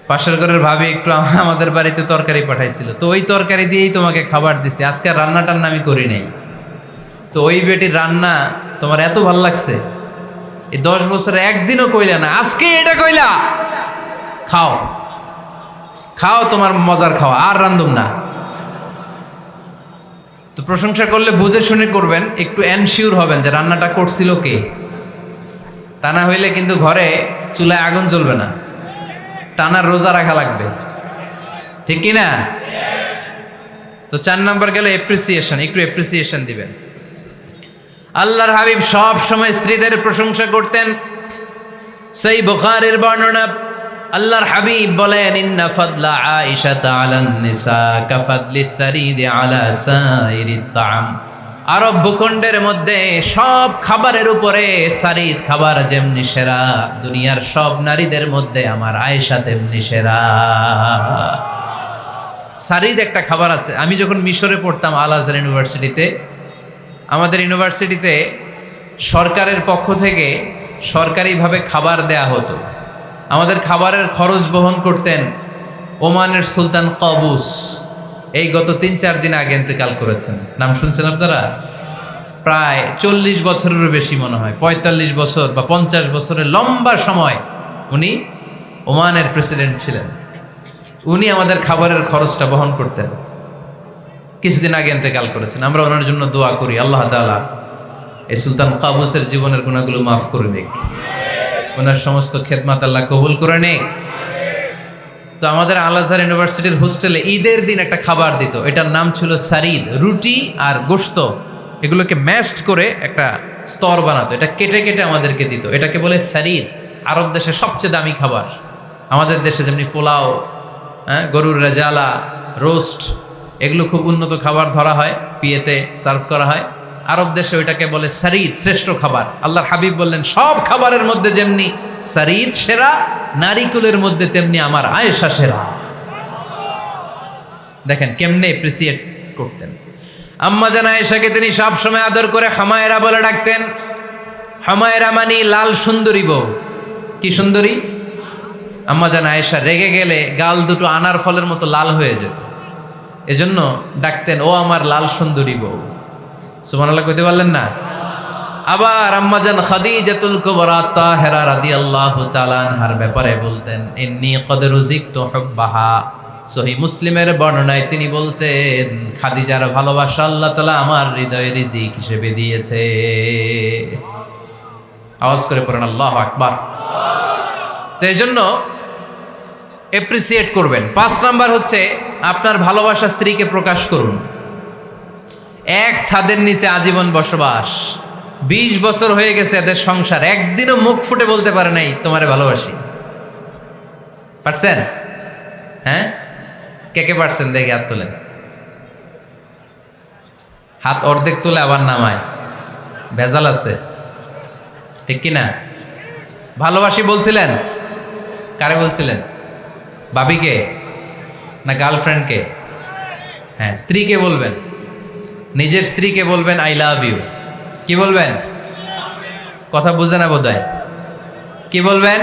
পাশের ঘরের ভাবি একটু আমাদের বাড়িতে তরকারি পাঠাইছিল, তো ওই তরকারি দিয়েই তোমাকে খাবার দিছি, আজকে রান্না টান্না আমি করি নাই। তো ওই বেটির রান্না তোমার এত ভাল লাগছে, এই 10 বছরে একদিনও কইলা না, আজকে এটা কইলা, খাও খাও, তোমার মজার খাওয়া, আর রান্ধুম না। তো প্রশংসা করলে বুঝে শুনে করবেন, একটু এনশিওর হবেন যে রান্নাটা করছিল কে। তা না হইলে কিন্তু ঘরে চুলায় আগুন জ্বলবে না, টানার রোজা রাখা লাগবে, ঠিক কি না? তো 4 নাম্বার গেল অ্যাপ্রিসিয়েশন, একটু অ্যাপ্রিসিয়েশন দিবেন। আল্লাহর হাবিব সব সময় স্ত্রীদের প্রশংসা করতেন। সেই বুখারীর বর্ণনা, আল্লাহর হাবিব বলেন, ইন্না ফাদলা আয়েশা আলান নিসা কাফাদলিস সারিদি আলা সাইরিত তাআম। আরব ভূখণ্ডের মধ্যে সব খাবারের উপরে সারিদ খাবার যেমনি সেরা, দুনিয়ার সব নারীদের মধ্যে আমার আয়েশা তেমনি সেরা। সারিদ একটা খাবার আছে। আমি যখন মিশরে পড়তাম আল আজহার ইউনিভার্সিটিতে, আমাদের ইউনিভার্সিটিতে সরকারের পক্ষ থেকে সরকারিভাবে খাবার দেয়া হতো। আমাদের খাবারের খরচ বহন করতেন ওমানের সুলতান কাবুস। এই গত 3-4 দিন আগে ইন্তেকাল করেছেন। নাম শুনছেন আপনারা? প্রায় 40 বছরেরও বেশি মনে হয়, 45 বছর বা 50 বছরের লম্বা সময় উনি ওমানের প্রেসিডেন্ট ছিলেন। উনি আমাদের খাবারের খরচটা বহন করতেন। কিছুদিন আগে ইন্তেকাল করেছেন। আমরা ওনার জন্য দোয়া করি, আল্লাহ তাআলা এই সুলতান কাবুসের জীবনের গুণাগুলো মাফ করে নিক, ওনার সমস্ত খেদমাত আল্লাহ কবুল করে নিক। তো আমাদের আল আজহার ইউনিভার্সিটির হোস্টেলে ঈদের দিন একটা খাবার দিত, এটার নাম ছিল সারিদ। রুটি আর গোশত এগুলোকে ম্যাশড করে একটা স্তর বানাতো, এটা কেটে কেটে আমাদেরকে দিত, এটাকে বলে সারিদ। আরব দেশে সবচেয়ে দামি খাবার। আমাদের দেশে যেমনি পোলাও, হ্যাঁ, গরুর রেজালা, রোস্ট, এগুলো খুব উন্নত খাবার ধরা হয়, বিয়েতে সার্ভ করা হয়। আরব দেশে ওইটাকে বলে সারিদ, শ্রেষ্ঠ খাবার। আল্লাহর হাবিব বললেন সব খাবারের মধ্যে যেমনি সারিদ সেরা, নারিকুলের মধ্যে তেমনি আমার আয়েশা সেরা। দেখেন কেমনে এপ্রিসিয়েট করতেন। আম্মা জান আয়েশাকে তিনি সব সময় আদর করে হামায়রা বলে ডাকতেন। হামায়রা মানে লাল সুন্দরী বউ। কি সুন্দরী? আম্মা জান আয়েশা রেগে গেলে গাল দুটো আনার ফলের মতো লাল হয়ে যেত, এজন্য ডাকতেন ও আমার লাল সুন্দরী বউ। সুবহানাল্লাহ কইতে পারলেন না? আবার আম্মাজান খাদিজাতুল কুবরা তাহেরা রাদিয়াল্লাহু তাআলা আনহার ব্যাপারে বলতেন ইন্নী ক্বাদ রুজিকতু হুব্বাহা। সহিহ মুসলিমের বর্ণনায় তিনি বলতেন খাদিজার ভালোবাসা আল্লাহ তাআলা আমার হৃদয়ে রিজিক হিসেবে দিয়েছে। আওয়াজ করে পড়েন আল্লাহু আকবার। তো এইজন্য এপ্রিসিয়েট করবেন। 5 নাম্বার হচ্ছে আপনার ভালোবাসা স্ত্রীকে প্রকাশ করুন। এক ছাদের নিচে আজীবন বসবাস, 20 বছর হয়ে গেছে এদের সংসার, একদিনও মুখ ফুটে বলতে পারে নাই তোমারে ভালোবাসি। পারছেন? হ্যাঁ, কে কে পারছেন? দেখে হাত তোলেন। হাত অর্ধেক তুলে আবার নামায়, ভেজাল আছে, ঠিক কিনা? ভালোবাসি বলছিলেন? কারে বলছিলেন? ভাবিকে না গার্লফ্রেন্ডকে? হ্যাঁ, স্ত্রীকে বলবেন। নিজের স্ত্রীকে বলবেন আই লাভ ইউ। কি বলবেন? কথা বুঝে না বোধহয়। কি বলবেন?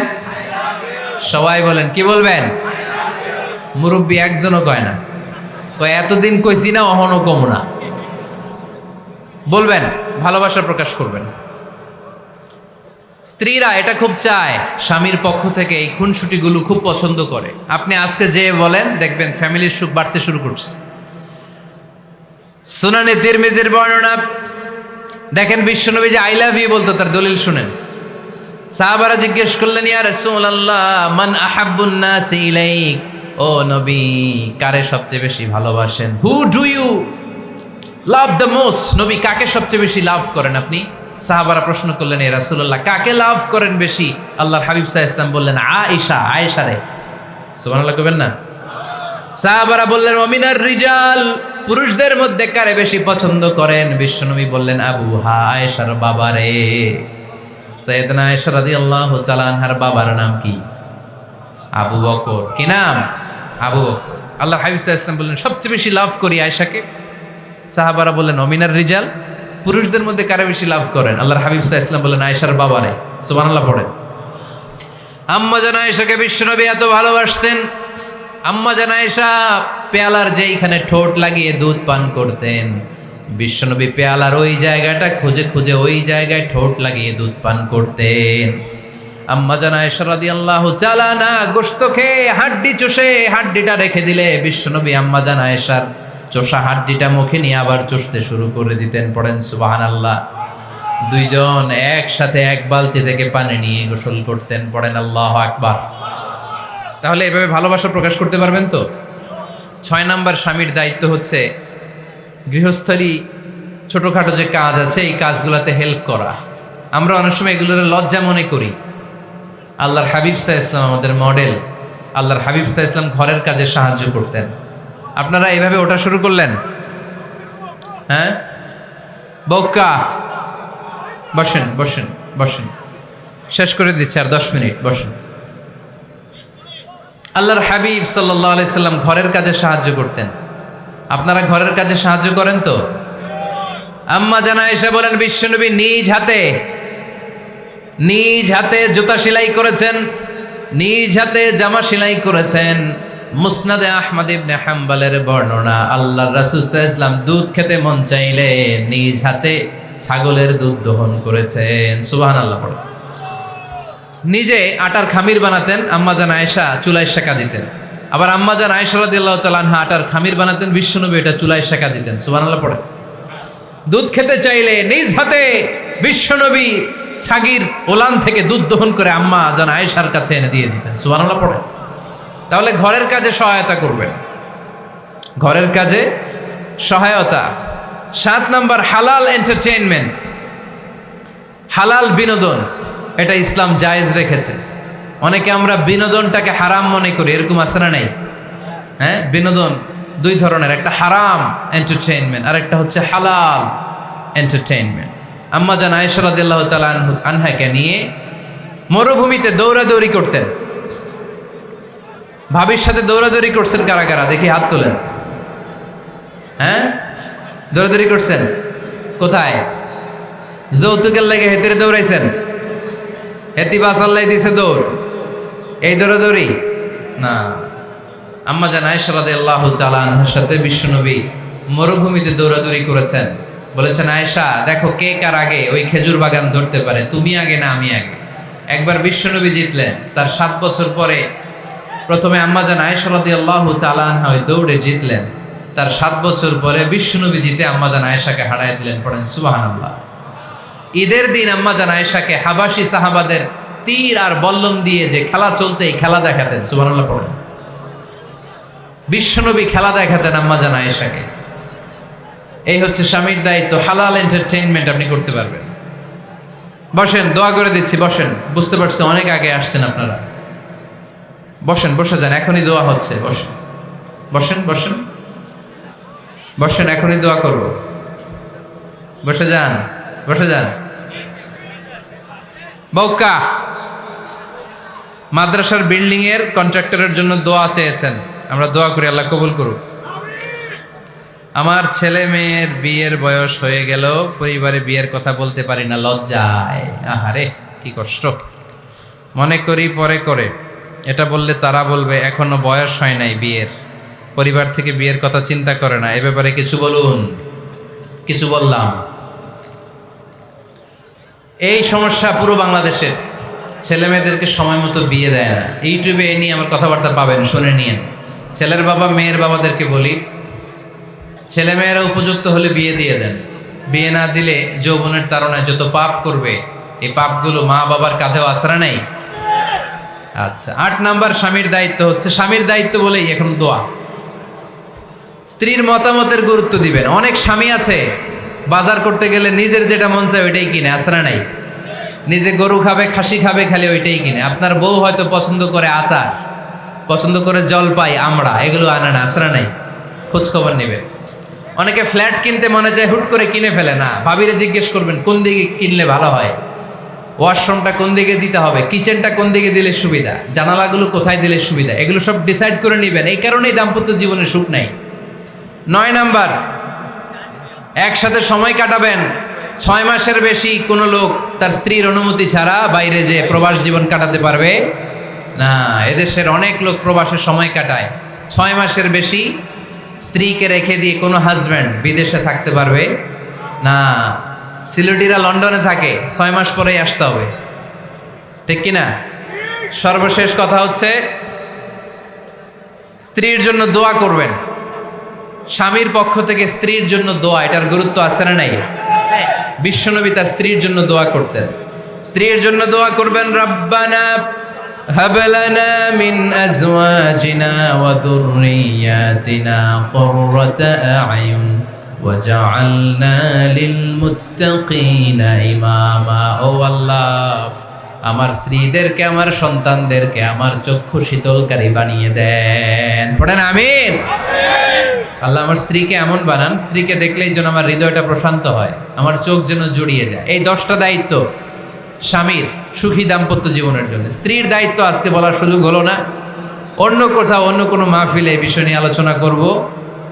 সবাই বলেন কি বলবেন? মুরব্বী একজনও কয় না, কয় এতদিন কইছি না, অহনও কম না। বলবেন, ভালোবাসা প্রকাশ করবেন। স্ত্রীরা এটা খুব চায়, স্বামীর পক্ষ থেকে এই খুনসুটিগুলো খুব পছন্দ করে। আপনি আজকে যে বলেন, দেখবেন ফ্যামিলির সুখ বাড়তে শুরু করছে। সুনানে তিরমিজির বর্ণনা, দেখেন বিশ্বনবী যে আই লাভ ইউ বলতো, তার দলিল শুনেন। সাহাবারা জিজ্ঞেস করলেন ইয়া রাসূলুল্লাহ মান আহাব্বুন নাস ইলাইক, ও নবী কারে সবচেয়ে বেশি ভালোবাসেন? Who do you love the most? নবী কাকে সবচেয়ে বেশি লাভ করেন আপনি? সাহাবারা প্রশ্ন করলেন ইয়া রাসূলুল্লাহ কাকে লাভ করেন বেশি? আল্লাহর হাবিব সাল্লাল্লাহু আলাইহি ওয়াসাল্লাম বললেন আয়েশা, আয়েশারে। সুবহানাল্লাহ কইবেন না? সাহাবারা বললেন ওমিনার রিজাল, পুরুষদের মধ্যে কারে বেশি পছন্দ করেন? বিশ্বনবী বললেন আবুহা, আয়েশার বাবারে। সাইয়েদনা আয়েশা রাদিয়াল্লাহু তাআলা আনহার বাবার নাম কি? আবু বকর। কি নাম? আবু বকর। আল্লাহর হাবিব সাল্লাল্লাহু আলাইহি ওয়াসাল্লাম বললেন সবচেয়ে বেশি লাভ করি আয়েশাকে। সাহাবারা বললেন ওমিনার রিজাল, পুরুষদের মধ্যে কারে বেশি লাভ করেন? আল্লাহর হাবিব সাল্লাল্লাহু আলাইহি ওয়াসাল্লাম বললেন আয়েশার বাবারে। সুবহানাল্লাহ পড়েন। আম্মা জান আয়েশাকে বিশ্বনবী এত ভালোবাসতেন। আম্মা জান আয়েশা পেয়ালার যেইখানে ঠোঁট লাগিয়ে দুধ পান করতেন, বিশ্বনবী পেয়ালার ওই জায়গাটা খুঁজে খুঁজে ওই জায়গায় ঠোঁট লাগিয়ে দুধ পান করতেন। আম্মা জান আয়েশা রাদিয়াল্লাহু তাআলা না গোশত খেয়ে হাড্ডি চষে হাড্ডিটা রেখে দিলে বিশ্বনবী আম্মা জান আয়েশার চষা হাড্ডিটা মুখে নিয়ে আবার চষতে শুরু করে দিতেন। পড়েন সুবহানাল্লাহ। দুইজন একসাথে এক বালতি থেকে পানি নিয়ে গোসল করতেন। পড়েন আল্লাহু আকবার। তাহলে এভাবে ভালোবাসা প্রকাশ করতে পারবেন তো? 6 নাম্বার স্বামীর দায়িত্ব হচ্ছে গৃহস্থলী ছোটোখাটো যে কাজ আছে এই কাজগুলোতে হেল্প করা। আমরা অনেক সময় এগুলোর লজ্জা মনে করি। আল্লাহর হাবিব সাল্লাল্লাহু আলাইহি ওয়াসাল্লাম আমাদের মডেল। আল্লাহর হাবিব সাল্লাল্লাহু আলাইহি ওয়াসাল্লাম ঘরের কাজে সাহায্য করতেন। আপনারা এইভাবে ওটা শুরু করলেন? হ্যাঁ, বউকা বসেন বসেন বসেন, শেষ করে দিচ্ছি আর 10 মিনিট, বসেন। আল্লাহর হাবিব সাল্লাল্লাহু আলাইহি সাল্লাম ঘরের কাজে সাহায্য করতেন। আপনারা ঘরের কাজে সাহায্য করেন তো? আম্মা জান আয়েশা বলেন বিশ্বনবী নিজ হাতে জুতা সেলাই করেছেন, নিজ হাতে জামা সেলাই করেছেন। মুসনাদে আহমদ ইবনে হাম্বলের বর্ণনা, আল্লাহর রাসূল সাল্লাল্লাহু আলাইহি ওয়াসাল্লাম দুধ খেতে মন চাইলে নিজ হাতে ছাগলের দুধ দহন করেছেন। সুবহানাল্লাহ পড়ে। নিজে আটার খামির বানাতেন, আম্মা জান আয়েশা চুলায় সেকা দিতেন। আবার আম্মা জান আয়েশা রাদিয়াল্লাহু তাআলা আনহা আটার খামির বানাতেন, বিশ্বনবী এটা চুলায় সেকা দিতেন। সুবহানাল্লাহ পড়ে। দুধ খেতে চাইলে নিজ হাতে বিশ্বনবী ছাগির ওলান থেকে দুধ দহন করে আম্মা জান আয়েশার কাছে এনে দিয়ে দিতেন। সুবহানাল্লাহ পড়ে। তাহলে ঘরের কাজে সহায়তা করবেন, ঘরের কাজে সহায়তা। 7 নাম্বার হালাল এন্টারটেইনমেন্ট, হালাল বিনোদন, এটা ইসলাম জায়েজ রেখেছে। অনেকে আমরা বিনোদনটাকে হারাম মনে করি, এরকম আছে না নাই? হ্যাঁ, বিনোদন দুই ধরনের, একটা হারাম এন্টারটেইনমেন্ট আর একটা হচ্ছে হালাল এন্টারটেইনমেন্ট। আম্মা জান আয়েশা রাদিয়াল্লাহু তাআলা আনহাকে নিয়ে মরুভূমিতে দৌড়াদৌড়ি করতেন। ভাবির সাথে দৌড়াদৌড়ি করছেন কারা কারা, দেখি হাত তোলেন। হ্যাঁ, দৌড়াদৌড়ি করছেন কোথায়? যৌতুকের লাগে হেতিরে দৌড়াইছেন? হেতি বাসাল্লাই দিছে দৌড়, এই দৌড়াদৌড়ি না। আম্মা জান আয়েশা রাদিয়াল্লাহু তাআলা আনহার সাথে বিশ্বনবী মরুভূমিতে দৌড়াদৌড়ি করেছেন। বলেছেন, আয়েশা দেখো কে কার আগে ওই খেজুর বাগান ধরতে পারে, তুমি আগে না আমি আগে। একবার বিশ্বনবী জিতলেন, তার 7 বছর পরে প্রথমে আম্মা জান আয়েশা রাদিয়াল্লাহু তাআলা আনহা ওই দৌড়ে জিতলেন। তার 7 বছর পরে বিশ্বনবী জিতে আম্মা জান আয়েশাকে হারায় দিলেন। পড়েন সুবহানাল্লাহ। ঈদের দিন আম্মা জান আয়েশাকে হাবাসি সাহাবাদের তীর আর বল্লম দিয়ে যে খেলা চলতে, এই খেলা দেখাতেন। সুবহানাল্লাহ পড়েন। বিশ্বনবী খেলা দেখাতেন আম্মা জান আয়েশাকে। এই হচ্ছে স্বামীর দায়িত্ব, হালাল এন্টারটেইনমেন্ট আপনি করতে পারবেন। বসেন, দোয়া করে দিচ্ছি, বসেন। বুঝতে পারছি অনেক আগে আসছেন আপনারা, বসেন, বসে যান, এখনই দোয়া হচ্ছে। বসেন বসেন বসেন বসেন, এখনই দোয়া করব। বসে যান, বসে যান। বৌকা মাদ্রাসার বিল্ডিং এর কন্ট্রাক্টরের জন্য দোয়া চেয়েছেন, আমরা দোয়া করি আল্লাহ কবুল করুক। আমার ছেলে মেয়ের বিয়ের বয়স হয়ে গেল, পরিবারে বিয়ের কথা বলতে পারি না, লজ্জায়। আহারে কি কষ্ট। মনে করি পরে করে, এটা বললে তারা বলবে এখনো বয়স হয় নাই বিয়ের, পরিবার থেকে বিয়ের কথা চিন্তা করে না। এ ব্যাপারে কিছু বলুন। কিছু বললাম। এই সমস্যা পুরো বাংলাদেশের, ছেলে মেয়েদেরকে সময় মতো বিয়ে দেয় না। ইউটিউবে এই নিয়ে আমার কথাবার্তা পাবেন, শুনে নিয়েন। ছেলের বাবা মেয়ের বাবাদেরকে বলি, ছেলে মেয়েরা উপযুক্ত হলে বিয়ে দিয়ে দেন। বিয়ে না দিলে যৌবনের তাড়নায় যত পাপ করবে, এই পাপগুলো মা বাবার কাঁধেও আছড়া নেই। আচ্ছা, 8 নাম্বার স্বামীর দায়িত্ব হচ্ছে, স্বামীর দায়িত্ব বলেই এখন দোয়া। স্ত্রীর মতামতের গুরুত্ব দিবেন। অনেক স্বামী আছে বাজার করতে গেলে নিজের যেটা মন চায় ওইটাই কিনে, আছড়া নাই। নিজে গরু খাবে, খাসি খাবে, খালি ওইটাই কিনে। আপনার বউ হয়তো পছন্দ করে আচার, পছন্দ করে জলপাই, আমড়া, এগুলো আনে না, আছড়া নাই। খোঁজখবর নেবেন। অনেকে ফ্ল্যাট কিনতে মনে চায়, হুট করে কিনে ফেলে না। ভাবিরে জিজ্ঞেস করবেন কোন দিকে কিনলে ভালো হয়, ওয়াশরুমটা কোন দিকে দিতে হবে, কিচেনটা কোন দিকে দিলে সুবিধা, জানালাগুলো কোথায় দিলে সুবিধা, এগুলো সব ডিসাইড করে নেবেন। এই কারণেই দাম্পত্য জীবনে সুখ নাই। 9 নাম্বার, একসাথে সময় কাটাবেন। 6 মাসের বেশি কোনো লোক তার স্ত্রীর অনুমতি ছাড়া বাইরে যে প্রবাস জীবন কাটাতে পারবে না। এদেশের অনেক লোক প্রবাসে সময় কাটায়। 6 মাসের বেশি স্ত্রীকে রেখে দিয়ে কোনো হাজব্যান্ড বিদেশে থাকতে পারবে না। সিলেটিরা লন্ডনে থাকে, 6 মাস পরেই আসতে হবে, ঠিক কিনা? সর্বশেষ কথা হচ্ছে, স্ত্রীর জন্য দোয়া করবেন। স্বামীর পক্ষ থেকে স্ত্রীর জন্য দোয়া, এটার গুরুত্ব আছে না নাই? বিশ্বনবী তার স্ত্রীর জন্য দোয়া করতেন। স্ত্রীর জন্য দোয়া করবেন, রব্বানা হাব লানা মিন আজওয়াজিনা ওয়া যুররিয়াতিনা কুররাতা আ'য়ুন ওয়াজআলনা লিল মুত্তাকিনা ইমামা। ও আল্লাহ, আমার স্ত্রীদেরকে, আমার সন্তানদেরকে আমার চক্ষু শীতলকারী বানিয়ে দেন। পড়েন আমিন। আল্লাহ আমার স্ত্রীকে এমন বানান, স্ত্রীকে দেখলেই যেন আমার হৃদয়টা প্রশান্ত হয়, আমার চোখ যেন জুড়িয়ে যায়। এই 10টা দায়িত্ব স্বামীর সুখী দাম্পত্য জীবনের জন্য। স্ত্রীর দায়িত্ব আজকে বলার সুযোগ হলো না, অন্য কোথাও অন্য কোনো মাহফিলে এই বিষয় নিয়ে আলোচনা করব,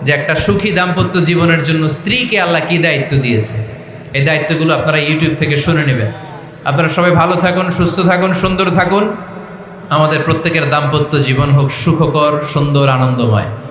যে একটা সুখী দাম্পত্য জীবনের জন্য স্ত্রীকে আল্লাহ কি দায়িত্ব দিয়েছে। এই দায়িত্বগুলো আপনারা ইউটিউব থেকে শুনে নেবেন। আপনারা সবাই ভালো থাকুন, সুস্থ থাকুন, সুন্দর থাকুন। আমাদের প্রত্যেকের দাম্পত্য জীবন হোক সুখকর, সুন্দর, আনন্দময়।